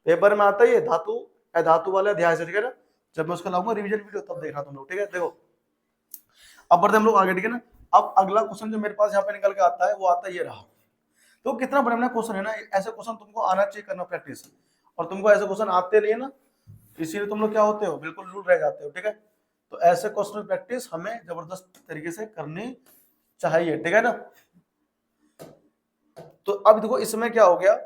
पेपर में आता है ये धातु अधातु वाले अध्याय से, ठीक है ना, जब मैं उसका लाऊंगा रिवीजन वीडियो तब देखना तुम लोग, ठीक है। देखो अब बढ़ते हम लोग आगे, ठीक है ना। अब अगला क्वेश्चन जो मेरे पास यहाँ पे निकल के आता है वो आता है ये रहा, तो कितना बड़ा बड़ा क्वेश्चन है ना, ऐसे क्वेश्चन तुमको आना चाहिए करना प्रैक्टिस, और तुमको ऐसे क्वेश्चन आते नहीं है ना, इसीलिए तुम लोग क्या होते हो, बिल्कुल रूल रह जाते हो, ठीक है। तो ऐसे क्वेश्चन प्रैक्टिस हमें जबरदस्त तरीके से करनी चाहिए, ठीक है ना। तो अब देखो इसमें क्या हो गया,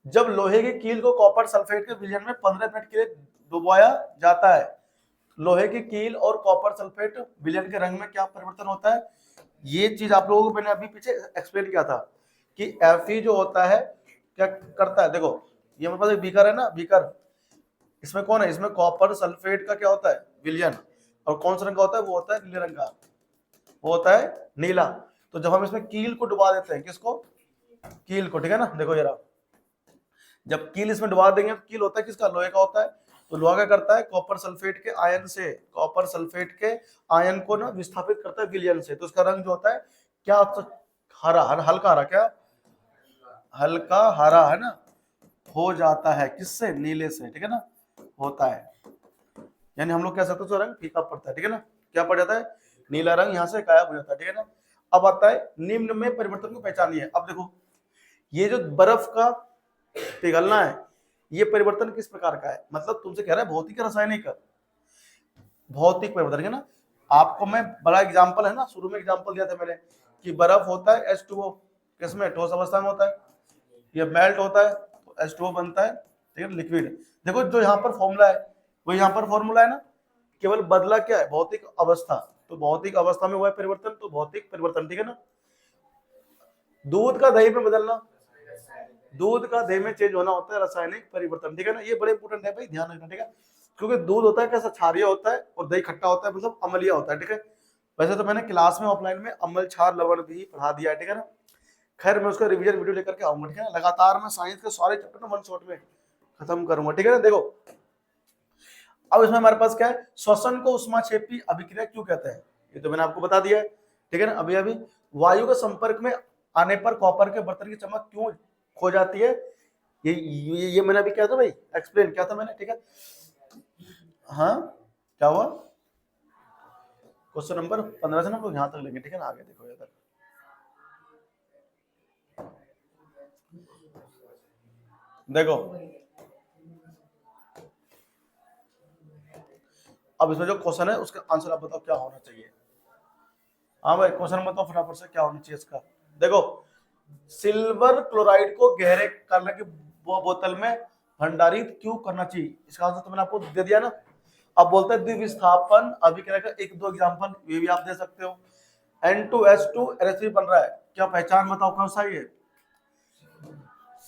जब लोहे की कील को कॉपर सल्फेट के विलयन में 15 मिनट के लिए डुबोया जाता है, लोहे की कील और कॉपर सल्फेट विलयन के रंग में क्या परिवर्तन होता है, ये चीज आप लोगों को मैंने अभी पीछे एक्सप्लेन किया था कि Fe जो होता है क्या करता है, देखो ये हमारे पास एक बीकर है ना, बीकर, इसमें कौन है, इसमें कॉपर सल्फेट का क्या होता है विलयन, और कौन सा रंग का होता है, वो होता है नीले रंग का, वो होता है नीला। तो जब हम इसमें कील को डुबा देते हैं, किसको, कील को, ठीक है ना, देखो जरा, जब कील इसमें डुबा देंगे तो कील होता है किसका, लोहे का होता है, तो लोहा क्या करता है, कॉपर सल्फेट के आयन से, कॉपर सल्फेट के आयन को ना विस्थापित करता है विलयन से, तो उसका रंग जो होता है क्या, हरा, हल्का हरा, क्या हल्का हरा, है ना, हो जाता है, किससे, नीले से, ठीक है ना, होता है, यानी हम लोग कह सकते हैं रंग फीका पड़ता है, ठीक है ना, क्या पड़ जाता है, नीला रंग यहाँ से गायब हो जाता है, ठीक है ना। अब आता है निम्न में परिवर्तन को पहचानिए। अब देखो ये जो बर्फ का पिघलना है, ये परिवर्तन किस प्रकार का है, मतलब तुमसे कह रहा है भौतिक रासायनिक, भौतिक परिवर्तन है ना। आपको मैं बड़ा एग्जांपल है ना, शुरू में एग्जांपल दिया था मैंने कि बर्फ होता है H2O, किसमें, ठोस अवस्था में होता है, ये मेल्ट होता है तो H2O बनता है, ठीक है, लिक्विड। देखो जो यहाँ पर फॉर्मूला है वो यहाँ पर फॉर्मूला है ना, केवल बदला क्या है, भौतिक अवस्था, तो भौतिक अवस्था में हुआ है परिवर्तन, तो भौतिक परिवर्तन, ठीक है ना। दूध का दही में बदलना, दूध का देह में चेंज होना होता है रासायनिक परिवर्तन, ठीक है ना, ये बड़े इंपॉर्टेंट है भाई, ध्यान रखना, ठीक है, क्योंकि दूध होता है कैसा, क्षारीय होता है, और दही खट्टा होता है, मतलब अम्लीय होता है, ठीक है। वैसे तो मैंने क्लास में ऑफलाइन में अम्ल क्षार लवण भी पढ़ा दिया है, ठीक है ना। खैर मैं उसका रिवीजन वीडियो लेकर के आऊंगा, ठीक है ना। लगातार मैं साइंस के सारे चैप्टर ना वन शॉट में खत्म करूंगा, ठीक है ना। देखो अब इसमें हमारे पास क्या है, श्वसन को ऊष्माक्षेपी अभिक्रिया क्यों कहते हैं, ये तो मैंने आपको बता दिया है, ठीक है ना। अभी अभी वायु के संपर्क में आने पर कॉपर के बर्तन की चमक क्यों खो जाती है, ये मैंने अभी क्या था भाई, एक्सप्लेन किया था मैंने, ठीक है। हाँ क्या हुआ, क्वेश्चन नंबर 15 से ना हम यहाँ तक लेंगे, ठीक है ना, आगे देखो यहाँ तक। देखो अब इसमें जो क्वेश्चन है उसका आंसर आप बताओ क्या होना चाहिए। हाँ भाई क्वेश्चन बताओ फटाफट से क्या होना चाहिए इसका। देखो सिल्वर क्लोराइड को गहरे करने की बोतल में भंडारित क्यों करना चाहिए, इसका आंसर तो मैंने आपको दे दिया ना। अब बोलते हैं द्विविस्थापन अभिक्रिया का एक दो एग्जांपल, ये भी आप दे सकते हो। N2H2 NH3 बन रहा है, क्या पहचान बताओ कौन सा ये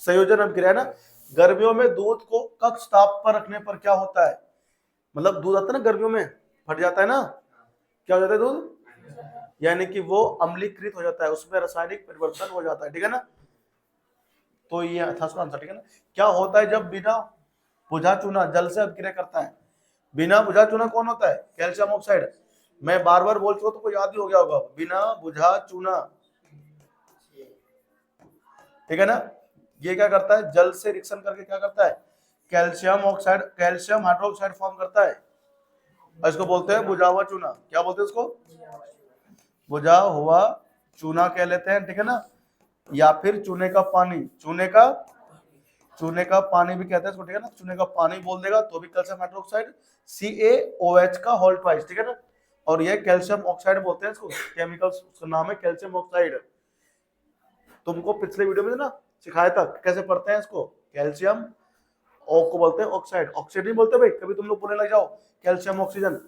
संयोजन अभिक्रिया ना। गर्मियों में दूध को कक्ष ताप पर रखने पर क्या होता है, मतलब दूध आता है ना गर्मियों में फट जाता है ना, क्या हो जाता है दूध, यानी कि वो अम्लीकृत हो जाता है, उसमें रासायनिक परिवर्तन हो जाता है, ठीक है ना। तो ये था उसका आंसर, ठीक है ना। क्या होता है जब बिना बुझा चूना जल से अभिक्रिया करता है, बिना बुझा चूना कौन होता है, कैल्शियम ऑक्साइड। मैं बार बार बोल चुका हूं तो कोई याद ही हो गया होगा, बिना बुझा चूना, ठीक है ना। ये क्या करता है, जल से रिएक्शन करके क्या करता है, calcium oxide, calcium hydroxide form करता है, और इसको बोलते हैं बुझा हुआ चूना। क्या बोलते हैं इसको, बुझा हुआ चूना कह लेते हैं, ठीक है ना। या फिर चूने का पानी, चूने का पानी भी कहते हैं इसको, ठीक है ना। चूने का पानी बोल देगा तो भी कैल्शियम हाइड्रोक्साइड, CaOH का होल ट्वाइस, ठीक है ना। और ये कैल्शियम ऑक्साइड बोलते हैं इसको, केमिकल उसका नाम है कैल्शियम ऑक्साइड। तुमको पिछले वीडियो में ना सिखाया था कैसे पढ़ते हैं इसको, कैल्शियम ओ को बोलते हैं ऑक्साइड, ऑक्सीजन नहीं बोलते भाई, कभी तुम लोग बोलने लग जाओ कैल्शियम ऑक्सीजन।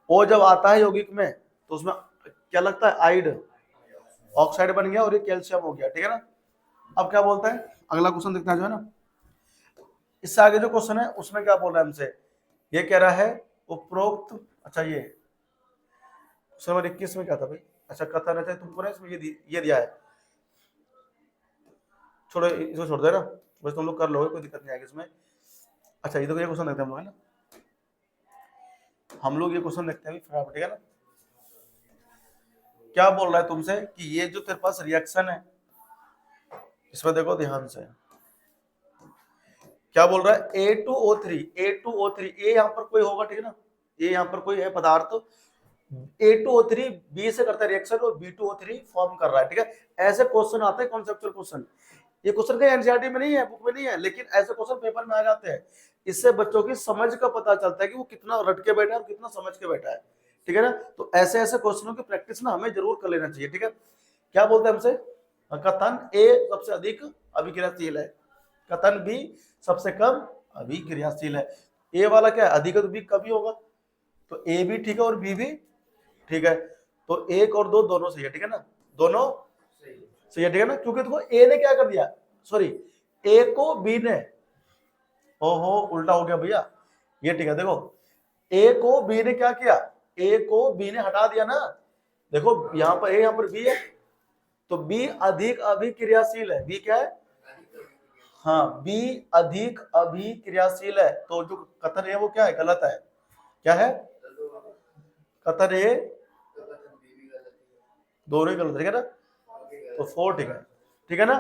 ओ जब आता है यौगिक में तो उसमें क्या लगता है, आइड, ऑक्साइड बन गया और ये कैल्शियम हो गया, ठीक है ना। अब क्या बोलता है, अगला क्वेश्चन देखते हैं जो है ना, इससे आगे जो क्वेश्चन है उसमें क्या बोल रहा है हमसे, ये कह रहा है उपरोक्त, अच्छा ये क्वेश्चन नंबर 21 में क्या था भाई, अच्छा कथन है तुमको ना इसमें ये दिया है, छोड़ो इसको छोड़ दे ना, बस तुम लोग कर लो, कोई दिक्कत नहीं आएगी इसमें। अच्छा ये तो ये क्वेश्चन देखते हैं हम लोग, है ना, हम लोग ये क्वेश्चन देखते हैं फटाफट, ठीक है ना। क्या बोल रहा है तुमसे कि ये जो तेरे पास रिएक्शन है इसमें देखो ध्यान से, क्या बोल रहा है, A2O3 ए यहाँ पर कोई होगा, ठीक है ना, ये यहाँ पर कोई है पदार्थ, A2O3 बी से करता है रिएक्शन और B2O3 फॉर्म कर रहा है, ठीक है। ऐसे क्वेश्चन आते हैं कॉन्सेप्चुअल क्वेश्चन, ये क्वेश्चन कहीं एनसीईआरटी में नहीं है, बुक में नहीं है, लेकिन ऐसे क्वेश्चन पेपर में आ जाते हैं। इससे बच्चों की समझ का पता चलता है कि वो कितना रट के बैठा है और कितना समझ के बैठा है, ठीक है ना। तो ऐसे ऐसे क्वेश्चनों की प्रैक्टिस ना हमें जरूर कर लेना चाहिए, ठीक है। क्या बोलते हैं हमसे, कथन ए सबसे अधिक अभिक्रियाशील है, कथन बी सबसे कम अभिक्रियाशील है। ए वाला क्या है, अधिक है तो बी कभी होगा, तो ए भी ठीक है और बी भी ठीक है, तो एक और दो दोनों सही है, ठीक है ना, दोनों सही है, ठीक है ना। क्योंकि देखो ए ने क्या कर दिया, सॉरी ए को बी ने, ओहो उल्टा हो गया भैया, ये ठीक है। देखो ए को बी ने क्या किया, ए को बी ने हटा दिया ना, देखो यहाँ पर ए यहाँ पर बी है, तो बी अधिक अभिक्रियाशील है, बी क्या है, हाँ बी अधिक अभिक्रियाशील है, तो जो कथन है वो क्या है, गलत है, क्या है, कथन ए दोनों ही गलत है ना, तो 4 ठीक है, ठीक है ना।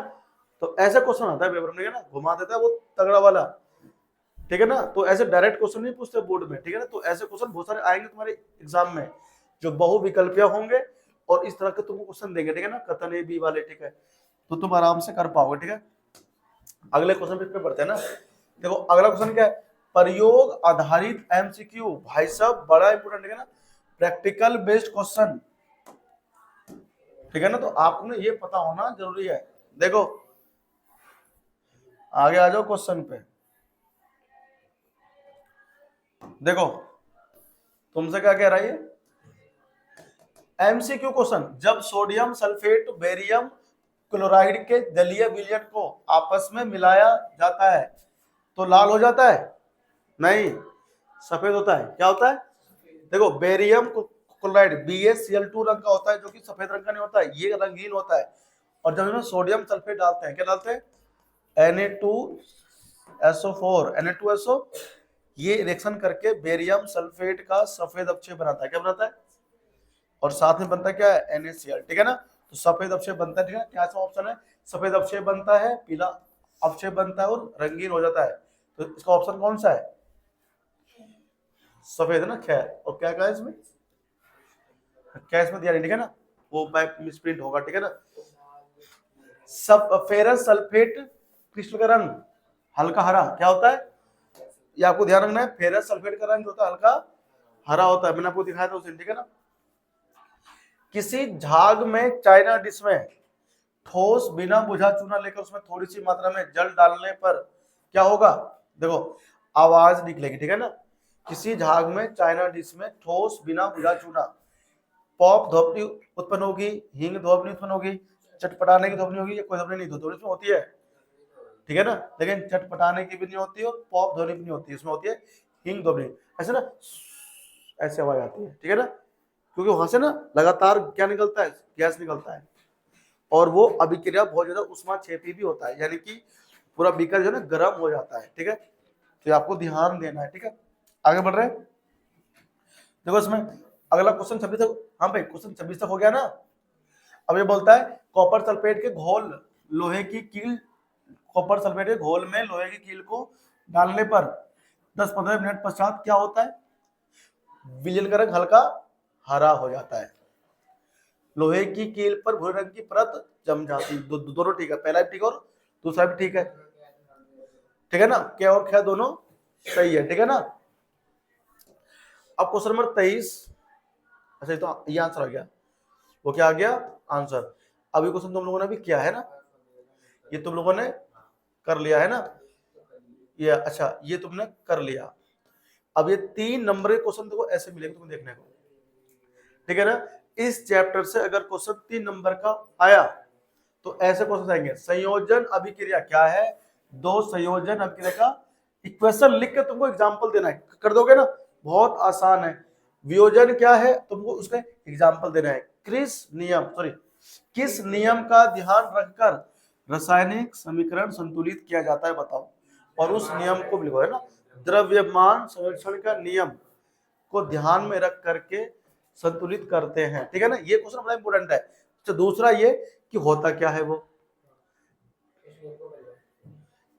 तो ऐसा क्वेश्चन आता है पेपर में, ठीक है ना, घुमा देता है वो तगड़ा वाला, ठीक है ना। तो ऐसे डायरेक्ट क्वेश्चन नहीं पूछते बोर्ड में, ठीक है ना। तो ऐसे क्वेश्चन बहुत सारे आएंगे तुम्हारे एग्जाम में जो बहुविकल्पीय होंगे और इस तरह के तुमको क्वेश्चन देंगे, ठीक है ना, कथन ए बी वाले, ठीक है, तो तुम आराम से कर पाओगे, ठीक है। अगले क्वेश्चन पे पढ़ते हैं ना। देखो अगला क्वेश्चन क्या है, प्रयोग आधारित एमसीक्यू, भाई साहब बड़ा इंपोर्टेंट है ना, प्रैक्टिकल बेस्ड क्वेश्चन, ठीक है ना। तो आपको ना ये पता होना जरूरी है। देखो आगे आ जाओ क्वेश्चन पे, देखो तुमसे क्या कह रहा है ये, एमसीक्यू क्वेश्चन, जब सोडियम सल्फेट बेरियम क्लोराइड के जलीय विलयन को आपस में मिलाया जाता है तो लाल हो जाता है? नहीं, सफेद होता है। क्या होता है? देखो बेरियम क्लोराइड BaCl2 रंग का होता है जो कि सफेद रंग का नहीं होता है, ये रंगीन होता है। और जब इसमें सोडियम सल्फेट डालते हैं, क्या डालते हैं? Na2SO4 Na2SO, ये रिएक्शन करके बेरियम सल्फेट का सफेद अवक्षय बनाता है। क्या बनाता है? और साथ में बनता है क्या है? NaCl, ठीक है ना। तो सफेद अवक्षय बनता है, ठीक है। क्या सा ऑप्शन है? सफेद अवक्षय बनता है, पीला अवक्षय बनता है और रंगीन हो जाता है। तो इसका ऑप्शन कौन सा है? सफेद है ना। खैर, और क्या कहा इसमें? क्या इसमें दिया नहीं, ठीक है ना, वो मिसप्रिंट होगा, ठीक है ना। सब फेरस सल्फेट क्रिस्टल का रंग हल्का हरा क्या होता है? ये आपको ध्यान रखना है, फेरस सल्फेट का रंग होता है हल्का हरा होता है, मैंने आपको दिखाया था उस दिन, ठीक है ना। किसी झाग में चाइना डिश में ठोस बिना बुझा चूना लेकर उसमें थोड़ी सी मात्रा में जल डालने पर क्या होगा? देखो आवाज निकलेगी, ठीक है ना। किसी झाग में चाइना डिश में ठोस बिना बुझा चूना, पॉप ध्वनि उत्पन्न होगी, हिंग ध्वनि उत्पन्न होगी, चटपटाने की ध्वनि होगी, या कोई ध्वनि नहीं, ध्वनि इसमें होती है, ठीक है ना। लेकिन चटपटाने की भी नहीं होती और पॉप ध्वनि भी नहीं होती, इसमें होती है हिंग ध्वनि। ऐसे ना, ऐसे आवाज आती है, ठीक है ना, क्योंकि वहां से ना लगातार क्या निकलता है? गैस निकलता है, और वो अभिक्रिया बहुत ज्यादा उष्माक्षेपी भी होता है, यानी कि पूरा बीकर जो है ना गर्म हो जाता है, ठीक है। तो आपको ध्यान देना है, ठीक है। आगे बढ़ रहे हैं, देखो इसमें अगला क्वेश्चन 26 तक। हाँ भाई, क्वेश्चन 26 तक हो गया ना। अब ये बोलता है कॉपर सल्फेट के घोल लोहे की कील, कॉपर सल्फेट के घोल में लोहे की कील को डालने पर 10-15 मिनट पश्चात क्या होता है? विलयन का रंग हल्का हरा हो जाता है। लोहे की कील पर भूरे रंग की परत जम जाती, दोनों ठीक है, पहला भी ठीक है और दूसरा भी ठीक है, ठीक है ना। क्या और क्या दोनों सही है, ठीक है ना। अब क्वेश्चन नंबर 23, अच्छा ये तो ये आंसर आ गया, वो क्या आ गया? आंसर। अभी क्वेश्चन तुम लोगों ने भी किया है ना, ये तुम लोगों ने कर लिया है ना, ये अच्छा ये तुमने कर लिया। अब ये 3 नंबर के क्वेश्चन देखो ऐसे मिलेंगे तुम्हें देखने को, ठीक है ना। इस चैप्टर से अगर क्वेश्चन 3 नंबर का आया तो ऐसे क्वेश्चन आएंगे। संयोजन अभिक्रिया क्या है? दो संयोजन अभिक्रिया का इक्वेशन लिख के तुमको एग्जांपल देना है, कर दोगे ना, बहुत आसान है। वियोजन क्या है? तुमको उसका एग्जांपल देना है। किस नियम का ध्यान रखकर रासायनिक समीकरण संतुलित किया जाता है बताओ, और उस नियम को लिखो, है ना। द्रव्यमान संरक्षण का नियम को ध्यान में रख करके संतुलित करते हैं, ठीक है ना। ये क्वेश्चन बड़ा इंपॉर्टेंट है। तो दूसरा ये कि होता क्या है, वो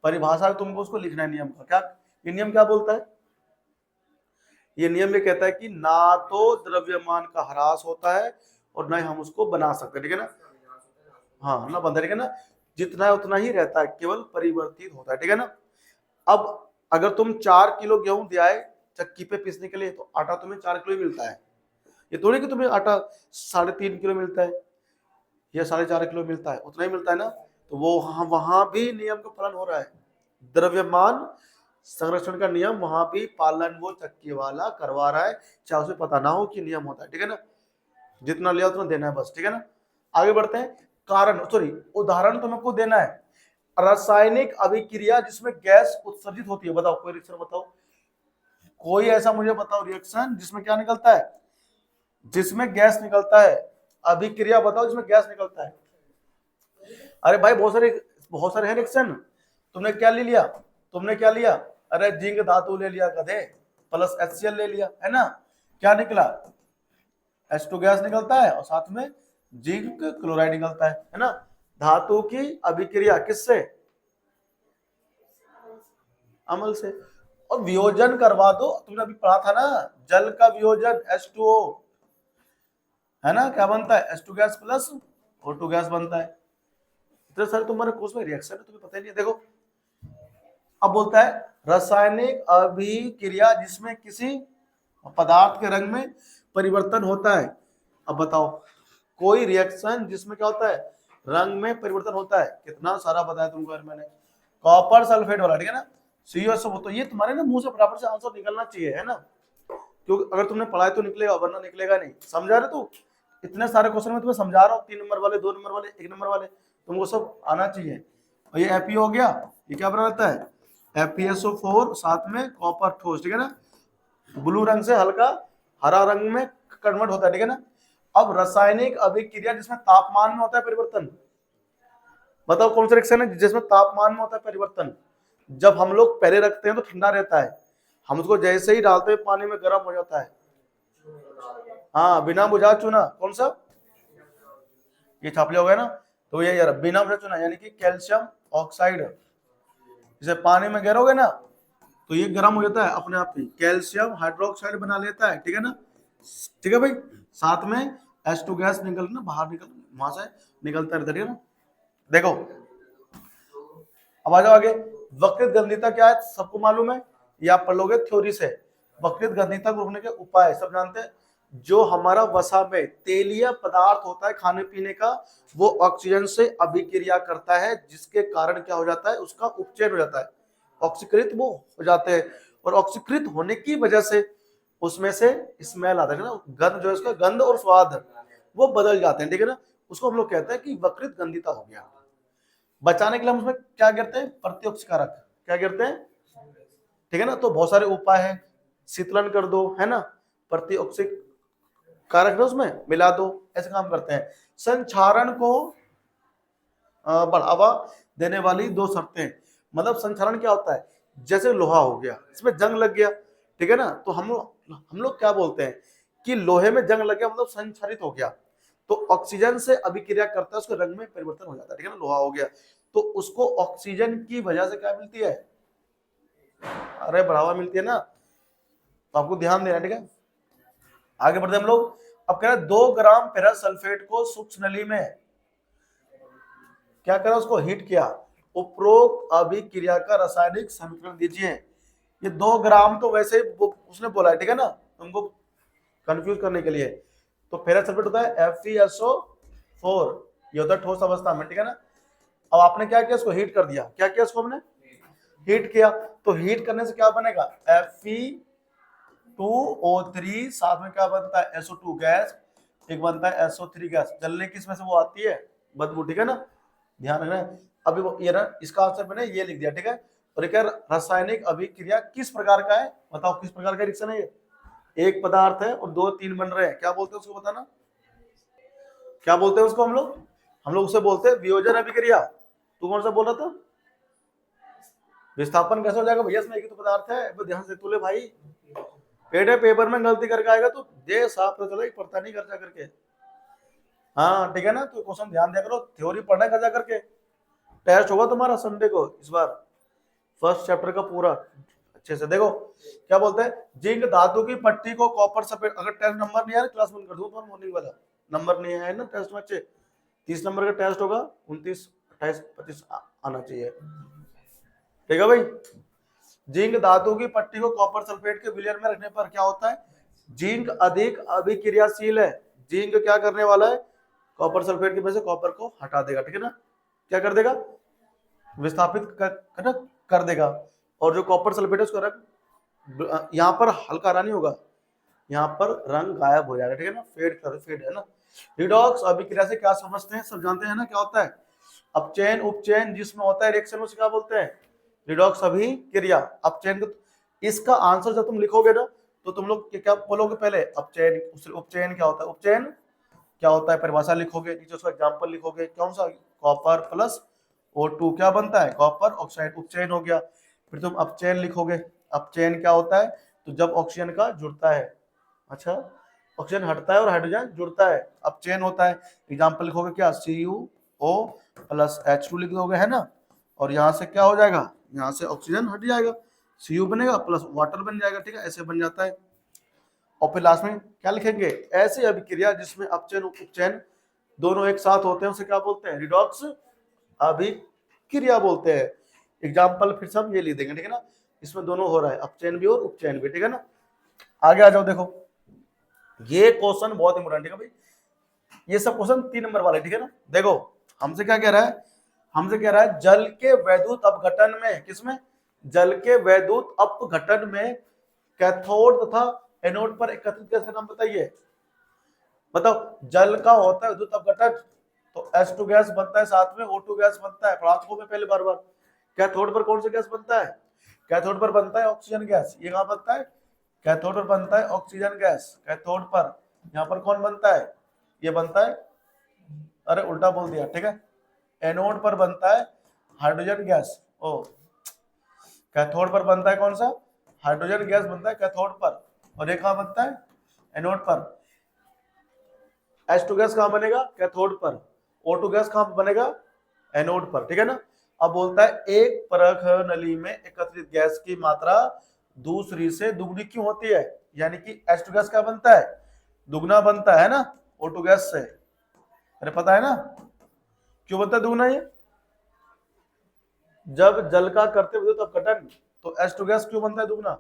परिभाषा तुमको उसको लिखना है नियम का। क्या ये नियम क्या बोलता है? ये नियम ये कहता है कि ना तो द्रव्यमान का ह्रास होता है और ना ही हम उसको बना सकते, ठीक है ना। हाँ ना बनता है, ठीक है ना, जितना है उतना ही रहता है, केवल परिवर्तित होता है, ठीक है ना। अब अगर तुम 4 किलो गेहूं दिया है चक्की पे पीसने के लिए, तो आटा तुम्हें 4 किलो ही मिलता है। ये थोड़ी कि तुम्हें आटा 3.5 किलो मिलता है या 4.5 किलो मिलता है, उतना ही मिलता है ना। तो वो वहां भी नियम का पालन हो रहा है, द्रव्यमान संरक्षण का नियम वहां भी पालन वो चक्की वाला करवा रहा है, चाहे उसे पता ना हो कि नियम होता है, ठीक है ना। जितना लिया उतना देना है बस, ठीक है ना। आगे बढ़ते हैं। कारण सॉरी उदाहरण तुमको देना है। रासायनिक अभिक्रिया जिसमें गैस उत्सर्जित होती है, बताओ कोई रिएक्शन बताओ, कोई ऐसा मुझे बताओ रिएक्शन जिसमें क्या निकलता है? जिसमें गैस निकलता है। अभिक्रिया बताओ जिसमें गैस निकलता है। अरे भाई बहुत सारे हैं रिएक्शन। तुमने क्या ले लिया? तुमने क्या लिया? अरे जिंक धातु ले लिया गधे, प्लस HCl ले लिया, है ना। क्या निकला? H2 गैस निकलता है और साथ में जिंक क्लोराइड निकलता है ना। धातु की अभिक्रिया किससे? अम्ल से। और वियोजन करवा दो, तुमने अभी पढ़ा था ना, जल का वियोजन H2O, है ना, क्या बनता है? H2 gas plus O2 gas बनता है। इतने सारे तुम्हारे कोर्स में रिएक्शन है, तुम्हें पता ही नहीं है। देखो अब बोलता है रासायनिक अभिक्रिया जिसमें किसी पदार्थ के रंग में परिवर्तन होता है। अब बताओ कोई रिएक्शन जिसमें क्या होता है? रंग में परिवर्तन होता है। कितना सारा बताया तुमको मैंने। कॉपर सल्फेट वाला, ठीक है ना, CuSO, तो ये तुम्हारे ना मुंह से बराबर से आंसर निकलना चाहिए, है ना, क्योंकि अगर तुमने पढ़ाई तो निकलेगा वरना निकलेगा नहीं। समझा रहे तू? इतने सारे क्वेश्चन में तुम्हें समझा रहा हूँ, 3 नंबर वाले, 2 नंबर वाले, 1 नंबर वाले, तुमको सब आना चाहिए। और ये Fe हो गया, ये क्या बना रहता है FeSO4 साथ में कॉपर ठोस, ठीक है ना, ब्लू रंग से हल्का हरा रंग में कन्वर्ट होता है, ठीक है ना। अब रासायनिक अभिक्रिया जिसमें तापमान में होता है परिवर्तन, बताओ कौन सा रिएक्शन है जिसमें तापमान में होता है परिवर्तन। जब हम लोग पहले रखते हैं तो ठंडा रहता है, हम उसको जैसे ही डालते हैं पानी में गर्म हो जाता है। हाँ, बिना बुझा चुना, कौन सा, ये छाप लिया हो गया ना। तो ये यार बिना बुझा चुना यानी कि कैल्शियम ऑक्साइड, इसे पानी में गिरोगे ना तो ये गर्म हो जाता है अपने आप ही, कैल्शियम हाइड्रोक्साइड बना लेता है, ठीक है ना। ठीक है भाई, साथ में H2 गैस निकल ना बाहर, निकल वहां से निकलता रहता है, ठीक है ना। देखो अब आ जाओ आगे। वक्रित गंधिता क्या है, सबको मालूम है, ये आप पढ़ लोगे थ्योरी से। वक्रित गंधिता को रोकने के उपाय सब जानते हैं। जो हमारा वसा में तेलीय पदार्थ होता है खाने पीने का, वो ऑक्सीजन से अभिक्रिया करता है, जिसके कारण क्या हो जाता है, उसका उपचयन हो जाता है, ऑक्सीकृत वो हो जाते हैं। और ऑक्सीकृत होने की वजह से उसमें से स्मेल आता है ना, गंध जो है उसका गंध और स्वाद वो बदल जाते हैं, ठीक है ना। उसको हम लोग कहते हैं कि वक्रित गंधिता हो गया। बचाने के लिए हम उसमें क्या करते हैं, प्रतिऑक्सीकारक क्या करते हैं, ठीक है ना। तो बहुत सारे उपाय हैं, शीतलन कर दो, है ना, प्रतिऑक्सीकारक उसमें मिला दो, ऐसे काम करते हैं। संक्षारण को बढ़ावा देने वाली दो शर्तें, मतलब संक्षारण क्या होता है, जैसे लोहा हो गया, इसमें जंग लग गया, ठीक है ना, तो हम लोग क्या बोलते हैं कि लोहे में जंग लग गया मतलब संक्षारित हो गया, तो ऑक्सीजन से अभिक्रिया करता है, उसके रंग में परिवर्तन हो जाता है, ठीक है ना, लोहा हो गया, तो उसको ऑक्सीजन की वजह से क्या मिलती है, अरे बढ़ावा मिलती है ना, तो आपको ध्यान देना, ठीक है। आगे बढ़ते हम लोग। अब कह रहे हैं 2 ग्राम फेरस सल्फेट को सूक्ष्म नली में क्या करा, उसको हीट किया, उपरोक्त अभिक्रिया का रासायनिक समीकरण दीजिए। ये 2 ग्राम तो वैसे ही उसने बोला है, ठीक है ना, तुमको कंफ्यूज करने के लिए। तो फेरस सल्फेट होता है FeSO4, ये होता है ठोस अवस्था में, ठीक है ना। अब आपने क्या किया, इसको हीट कर दिया, क्या किया इसको हमने हीट किया, तो हीट करने से क्या बनेगा Fe2O3, साथ में क्या बनता है SO2 गैस, एक बनता है SO3 गैस, जलने किस में से वो आती है, बदबू, ठीक है ना, ध्यान रखना है। अभी वो ये ना इसका आंसर मैंने ये लिख दिया, ठीक है। और एक रासायनिक अभिक्रिया किस प्रकार का है, बताओ किस प्रकार का रिएक्शन है ये, एक पदार्थ है और 2-3 बन रहे हैं, क्या बोलते हैं उसको, बताना क्या बोलते हैं उसको, हम लोग उसे बोलते हैं वियोजन अभिक्रिया। तू कौन सा बोल रहा था, विस्थापन कैसे हो जाएगा भैया, इसमें एक ही तो पदार्थ है, वो ध्यान से तूले भाई, पेड़ पेपर में गलती करके आएगा तो दे साफ तो चलो, पढ़ता नहीं कर जा करके, हाँ ठीक है ना, तो क्वेश्चन ध्यान दिया करो, थ्योरी पढ़ना कर जा करके। टेस्ट होगा तुम्हारा संडे को इस बार, फर्स्ट चैप्टर का पूरा अच्छे से देखो। क्या बोलते हैं, जिंक धातु की पट्टी को कॉपर सफेद, अगर टेस्ट नंबर नहीं आया क्लास बंद कर दूं, तो मॉर्निंग वाला नंबर नहीं आया ना टेस्ट में, अच्छे 30 नंबर का टेस्ट होगा, 29, 28, 25 आना चाहिए, ठीक है भाई। जिंक धातु की पट्टी को कॉपर सल्फेट के विलयन में रखने पर क्या होता है, जिंक अधिक अभिक्रियाशील है, जिंक क्या करने वाला है, कॉपर सल्फेट की वजह से कॉपर को हटा देगा, ठीक है ना, क्या कर देगा, विस्थापित कर देगा। और जो कॉपर सल्फेट है उसका रंग यहाँ पर हल्का हरा नहीं होगा, यहाँ पर रंग गायब हो जाएगा, ठीक है ना, फेड है ना। रिडॉक्स अभिक्रिया से क्या समझते हैं, सब जानते हैं ना क्या होता है, अपचयन उपचयन जिसमें होता है रिएक्शन, उसे क्या बोलते हैं, रिडॉक्स अभिक्रिया। अपचयन को, इसका आंसर जब तुम लिखोगे ना तो तुम लोग क्या बोलोगे, पहले अपचयन, उपचयन क्या होता है, उपचयन क्या होता है परिभाषा लिखोगे, नीचे उसका एग्जांपल लिखोगे, कौन सा, कॉपर प्लस O2 क्या बनता है, कॉपर ऑक्साइड, उपचयन हो गया। फिर तुम अपचयन लिखोगे, अपचयन क्या होता है, तो जब ऑक्सीजन का जुड़ता है, अच्छा ऑक्सीजन हटता है और हाइड्रोजन जुड़ता है, अपचयन होता है। एग्जांपल लिखोगे क्या, CuO प्लस H2 लिख दोगे, है ना, और यहाँ से क्या हो जाएगा, यहाँ से ऑक्सीजन हट जाएगा, Cu बनेगा प्लस वाटर बन जाएगा, ठीक है, ऐसे बन जाता है। और फिर लास्ट में क्या लिखेंगे, ऐसी अभिक्रिया जिसमें अपचयन उपचयन दोनों एक साथ होते हैं उसे क्या बोलते हैं, रिडॉक्स अभिक्रिया बोलते हैं। एग्जाम्पल फिर सब ये लिख देंगे, ठीक है ना, इसमें दोनों हो रहा है, अपचयन भी और उपचयन भी, ठीक है ना। आगे आ जाओ, देखो ये क्वेश्चन बहुत इंपॉर्टेंट है भाई, ये सब क्वेश्चन 3 नंबर वाले, ठीक है ना। देखो हमसे क्या कह रहा है, हमसे कह रहा है जल के वैद्युत अपघटन में, किसमें, जल के वैद्युत अपघटन में कैथोड तथा एनोड पर एकत्रित गैस का नाम बताइए, बताओ, जल का होता है विद्युत अपघटन तो H2 गैस बनता है, साथ में O2 गैस बनता है। पढ़ा चुका मैं पहले बार बार। कैथोड पर कौन सा गैस बनता है? कैथोड पर बनता है ऑक्सीजन गैस। ये कहाँ बनता है? कैथोड पर बनता है ऑक्सीजन गैस। कैथोड पर यहाँ पर कौन बनता है? ये बनता है, अरे उल्टा बोल दिया, ठीक है। एनोड पर बनता है हाइड्रोजन गैस। ओ, कैथोड पर बनता है कौन सा? हाइड्रोजन गैस बनता है कैथोड पर। और ये कहाँ बनता है? एनोड पर। H2 गैस कहाँ बनेगा? कैथोड पर। O2 गैस कहाँ बनेगा? एनोड पर, ठीक है ना। अब बोलता है एक परख नली में एकत्रित गैस की मात्रा दूसरी से दुगनी क्यों होती है? यानी कि H2 गैस क्या बनता है? दुगना बनता है ना O2 गैस से। अरे पता है ना क्यों बनता है दुगना? ये जब जल का करते विद्युत अपघटन तो H2 गैस क्यों बनता है दुगना?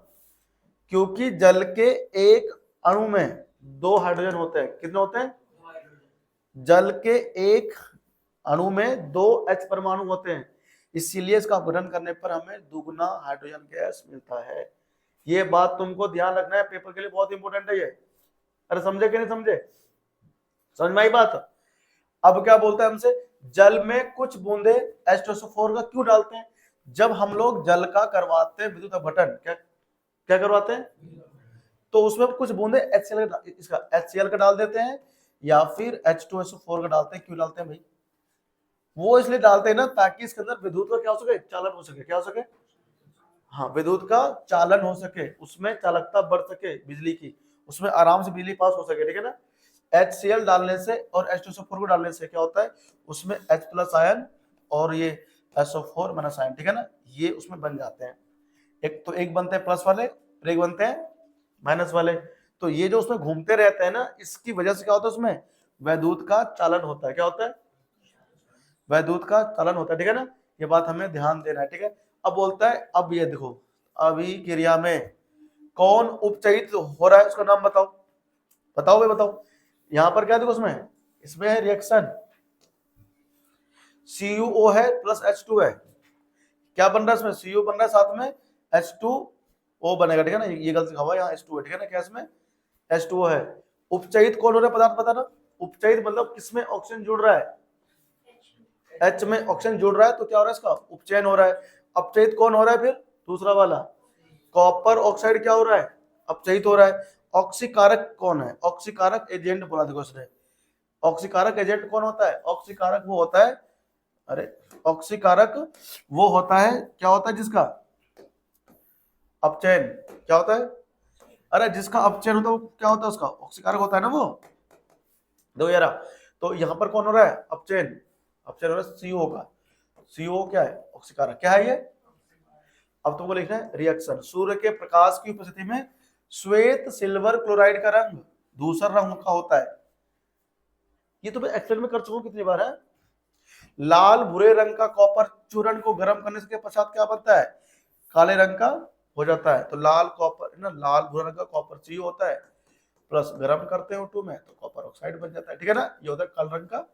क्योंकि जल के एक अणु में 2 हाइड्रोजन होते हैं। कितने होते हैं? जल के एक अणु में 2 H परमाणु होते हैं, इसीलिए इसका अपघटन करने पर हमें दुगना हाइड्रोजन गैस मिलता है। ये बात तुमको ध्यान रखना है, पेपर के लिए बहुत इंपॉर्टेंट है ये। अरे समझे कि नहीं समझे? समझ में आई बात? अब क्या बोलता है हमसे? जल में कुछ बूंदे H2SO4 का क्यों डालते हैं? जब हम लोग जल का करवाते हैं विद्युत अपघटन, क्या क्या करवाते हैं, तो उसमें कुछ बूंदे HCl का, इसका HCl का डाल देते हैं या फिर H2SO4 का डालते हैं। क्यों डालते हैं भाई? वो इसलिए डालते हैं ना ताकि इसके अंदर विद्युत का क्या हो सके, चालन हो सके। क्या हो सके? हाँ, विद्युत का चालन हो सके, उसमें चालकता बढ़ सके बिजली की, उसमें आराम से बिजली पास हो सके, ठीक है ना। HCl डालने से और H2SO4 को डालने से क्या होता है, उसमें H प्लस आयन और ये SO4 माइनस आयन, ठीक है ना, ये उसमें बन जाते हैं। एक तो एक बनते हैं प्लस वाले और एक बनते हैं माइनस वाले। तो ये जो उसमें घूमते रहते हैं ना, इसकी वजह से क्या होता है, उसमें वैद्युत का चालन होता है। क्या होता है? वैद्युत का चालन होता है, ठीक है ना। ये बात हमें ध्यान देना है, ठीक है। अब बोलता है, अब ये देखो, अभिक्रिया में कौन उपचयित हो रहा है उसका नाम बताओ। बताओ भाई बताओ। यहां पर क्या देखो, इसमें है रिएक्शन, CuO है प्लस H2 है। क्या बन रहा है इसमें? Cu बन रहा है, साथ में H2O बनेगा, ठीक है ना। ये गलत लिखा हुआ है यहाँ H2 है, ठीक है ना। क्या इसमें H2O है। उपचयित कौन हो रहा है पदार्थ बताना। उपचयित मतलब किसमें ऑक्सीजन जुड़ रहा है? H में ऑक्सीजन जुड़ रहा है तो क्या हो रहा है, इसका उपचयन हो रहा है। अपचयित कौन हो रहा है? फिर दूसरा वाला कॉपर ऑक्साइड क्या हो रहा है? अपचयित हो रहा है। ऑक्सीकारक कौन है? ऑक्सीकारक एजेंट बोला देखो इसने। ऑक्सीकारक एजेंट कौन होता है? ऑक्सीकारक वो होता है, अरे ऑक्सीकारक वो होता है, क्या होता है जिसका अपचयन, क्या होता है, अरे जिसका अपचयन होता है वो क्या होता है, उसका ऑक्सीकारक होता है ना वो। दो यारा, तो यहाँ पर कौन हो रहा है? अपचयन। अपचयन हो रहा है CO का। CO क्या है? ऑक्सीकारक। क्या है ये? अब तुमको लिखना है रिएक्शन। सूर्य के प्रकाश की उपस्थिति में श्वेत सिल्वर क्लोराइड का रंग धूसर रंग का होता है। ये तो मैं एक्सप्लेन में कर चुका हूं कितनी बार है। लाल भूरे रंग का कॉपर चूर्ण को गर्म करने के पश्चात क्या बनता है? काले रंग का हो जाता है। तो लाल कॉपर ना, लाल भूरा रंग का कॉपर CO होता है, प्लस गर्म करते हैं O2 में तो कॉपर ऑक्साइड बन जाता है, ठीक है ना। ये होता है काले रंग का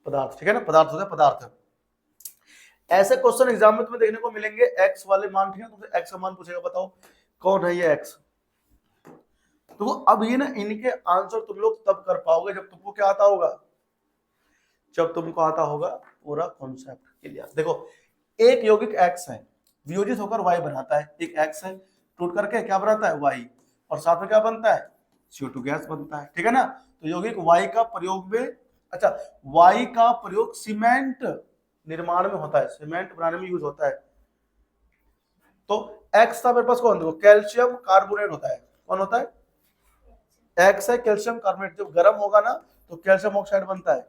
पदार्थ, ठीक है ना। पदार्थ होता है पदार्थ। ऐसे क्वेश्चन एग्जाम में तुम्हें देखने को मिलेंगे, एक्स वाले मान, ठीक है, तुमसे एक्स का मान पूछेगा, बताओ कौन है ये एक्स। तो अब ये ना, इनके आंसर तुम लोग तब कर पाओगे जब तुमको क्या आता होगा, जब तुमको आता होगा पूरा कॉन्सेप्ट क्लियर। देखो, एक यौगिक एक्स है, वियोजित होकर वाई बनाता है। एक एक्स है, टूट करके क्या बनाता है? वाई, और साथ में क्या बनता है? CO2 गैस बनता है, ठीक है ना। तो यौगिक वाई का प्रयोग में, अच्छा, वाई का प्रयोग सीमेंट निर्माण में होता है, सीमेंट बनाने में यूज होता है। तो एक्स था मेरे पास, कौन देखो, कैल्शियम कार्बोनेट होता है। कौन होता है? एक्स है कैल्शियम कार्बोनेट। जब गर्म होगा ना तो कैल्शियम ऑक्साइड बनता है,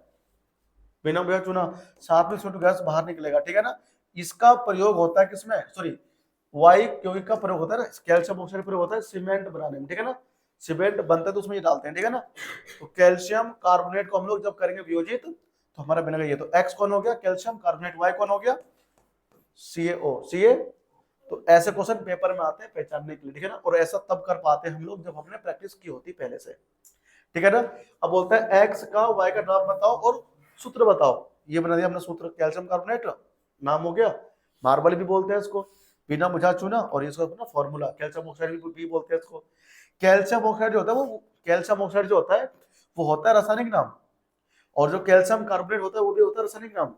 बिना भैया चुना, साथ में CO2 गैस बाहर निकलेगा, ठीक है ना। इसका प्रयोग होता है किसमें, सॉरी, वाई यौगिक का प्रयोग होता है ना, कैल्शियम ऑक्साइड प्रयोग होता है सीमेंट बनाने में, ठीक है ना। सीमेंट बनता है तो उसमें ये डालते हैं, ठीक है ना। तो कैल्शियम कार्बोनेट को हम लोग जब करेंगे वियोजित तो हमारा बनेगा ये। तो एक्स कौन हो गया? Calcium carbonate. वाई कौन हो गया? CaO। तो ऐसे क्वेश्चन पेपर में आते हैं पहचानने के लिए, ठीक है ना। और ऐसा तब कर पाते हैं हम लोग जब हमने प्रैक्टिस की होती पहले से, ठीक है ना। अब बोलता है एक्स का वाई का नाम बताओ और सूत्र बताओ। ये बना दिया हमने सूत्र, कैल्शियम कार्बोनेट नाम हो गया, मार्बल भी बोलते हैं इसको, बिना बुझा चुना, और इसको अपना फॉर्मूला कैल्शियम ऑक्साइड भी बोलते हैं इसको। कैल्शियम ऑक्साइड जो होता है वो, कैल्शियम ऑक्साइड जो होता है वो होता है रासायनिक नाम, और जो कैल्शियम कार्बोनेट होता है वो भी होता है रासायनिक नाम,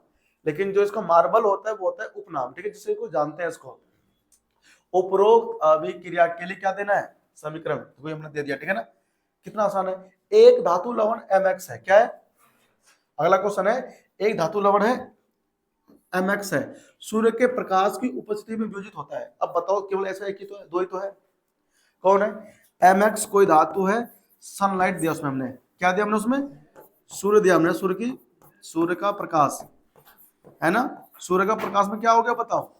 लेकिन जो इसका मार्बल होता है वो होता है उपनाम, ठीक है, जिसे को जानते हैं इसको। उपरोक्त अभिक्रिया के लिए क्या देना है, समीकरण, तो हमने दे दिया, ठीक है ना, कितना आसान है। एक धातु लवण Mx है, क्या है, अगला क्वेश्चन है, एक धातु लवण है Mx है, सूर्य के प्रकाश की उपस्थिति में वियोजित होता है। अब बताओ केवल ऐसा एक ही तो है, दो ही तो है, कौन है, Mx कोई धातु है, सनलाइट दिया उसमें हमने, क्या दिया हमने उसमें, सूर्य दिया हमने, सूर्य का प्रकाश है ना, सूर्य का प्रकाश में क्या हो गया बताओ,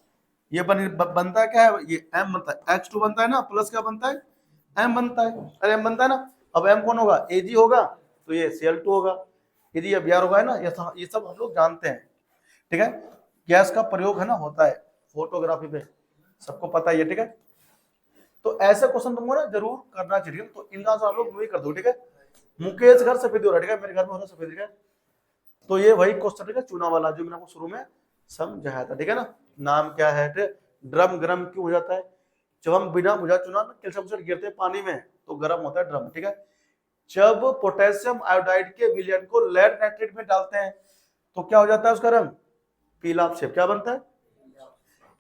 ये बनता है क्या है, ये M बनता है, H2 बनता है ना, प्लस क्या बनता है, M बनता है, अरे M बनता है ना, अब M कौन होगा, Ag होगा, तो ये Cl2 होगा, यदि ये Br होगा, है ना, ये सब हम लोग जानते हैं, ठीक है। गैस का प्रयोग है ना होता है फोटोग्राफी पे, सबको पता है ये, ठीक है। तो ऐसे क्वेश्चन तुमको ना जरूर करना चाहिए, तो इनका आंसर आप लोग वही कर दो, ठीक है। मुकेश घर सफेद हो रहा है, ठीक है, मेरे घर में हो रहा सफेद, ठीक है, तो ये वही क्वेश्चन, ठीक है, चुना वाला जो मैंने आपको शुरू में समझाया था, ठीक है ना। नाम क्या है, ड्रम गर्म क्यों हो जाता है, जब हम बिना बुझा चुना कैल्शियम सल्फेट गिरते हैं पानी में तो गर्म होता है ड्रम, ठीक है। जब पोटेशियम आयोडाइड के विलयन को लेड नाइट्रेट में डालते हैं तो क्या हो जाता है उसका रंग, पीला अपशेप, क्या बनता है,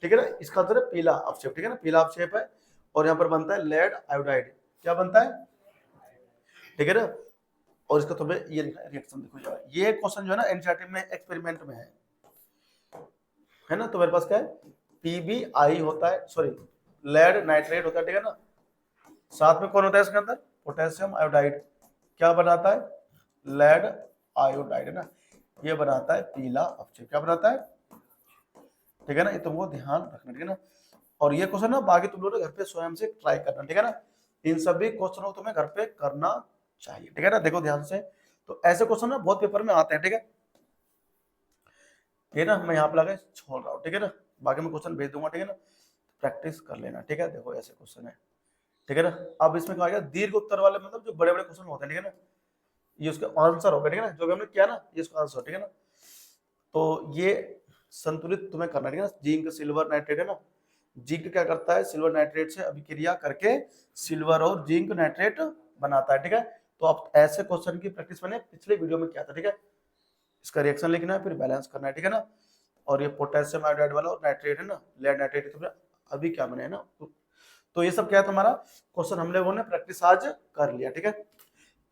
ठीक है ना, इसका आंसर है पीला अपशेप, ठीक है ना, पीला अपशेप है, और यहाँ पर बनता है लेड आयोडाइड, क्या बनता है, ठीक है ना। और इसका तुम्हें ये रिएक्शन देखो, ये क्वेश्चन जो है ना एनसीईआरटी में एक्सपेरिमेंट में है ना, तो मेरे पास क्या है, PbI होता है, सॉरी लेड नाइट्रेट होता है, ठीक है ना, साथ में कौन होता है इसके अंदर, पोटेशियम आयोडाइड, क्या बनाता है, लेड आयोडाइड, है ना, ये बनाता है पीला अपशेप, क्या बनाता है, ठीक है ना, ये तुमको ध्यान रखना, ठीक है ना। और ये क्वेश्चन ना बाकी तुम लोग घर पे स्वयं से ट्राई करना, ठीक है ना, इन सभी क्वेश्चनों को तुम्हें घर पे करना चाहिए, ठीक है ना, देखो ध्यान से, तो ऐसे क्वेश्चन ना बहुत पेपर में आते हैं, ठीक है, ये ना मैं यहाँ पे लगा छोड़ रहा हूँ, ठीक है ना, बाकी मैं क्वेश्चन भेज दूंगा, ठीक है ना, प्रैक्टिस कर लेना, ठीक है, देखो ऐसे क्वेश्चन है, ठीक है ना। अब इसमें कहा गया दीर्घ उत्तर वाले मतलब जो बड़े बड़े क्वेश्चन होते हैं, ठीक है ना, ये उसका आंसर होगा, ठीक है ना, जो भी हमने किया ना ये उसका आंसर, ठीक है ना। तो ये संतुलित तुम्हें करना, ठीक है ना, जिंक सिल्वर नाइट्रेट है ना, जिंक क्या करता है, सिल्वर नाइट्रेट से अभिक्रिया करके सिल्वर और जिंक नाइट्रेट बनाता है, ठीक है। तो अब ऐसे क्वेश्चन की प्रैक्टिस मैंने पिछले वीडियो में किया था, ठीक है, इसका रिएक्शन लिखना है फिर बैलेंस करना है, ठीक है ना। और ये पोटेशियम आयोडाइड वाला और नाइट्रेट है ना, लेड नाइट्रेट, तुमने अभी क्या बने है ना, तो ये सब क्या है तुम्हारा क्वेश्चन हम लोगों ने प्रैक्टिस आज कर लिया, ठीक है।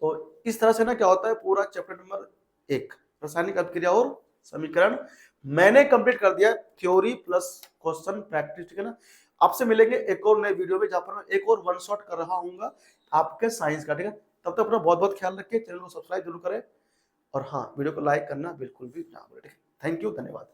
तो इस तरह से ना क्या होता है पूरा चैप्टर नंबर 1 रासायनिक अभिक्रिया और समीकरण मैंने कंप्लीट कर दिया, थ्योरी प्लस क्वेश्चन प्रैक्टिस, ठीक है ना। आपसे मिलेंगे एक और नए वीडियो में जहां पर मैं एक और वन शॉट कर रहा हूँ आपके साइंस का, ठीक है। तब तक अपना बहुत बहुत ख्याल रखिए, चैनल को सब्सक्राइब जरूर करें, और हाँ वीडियो को लाइक करना बिल्कुल भी ना भूलें, ठीक है। थैंक यू, धन्यवाद।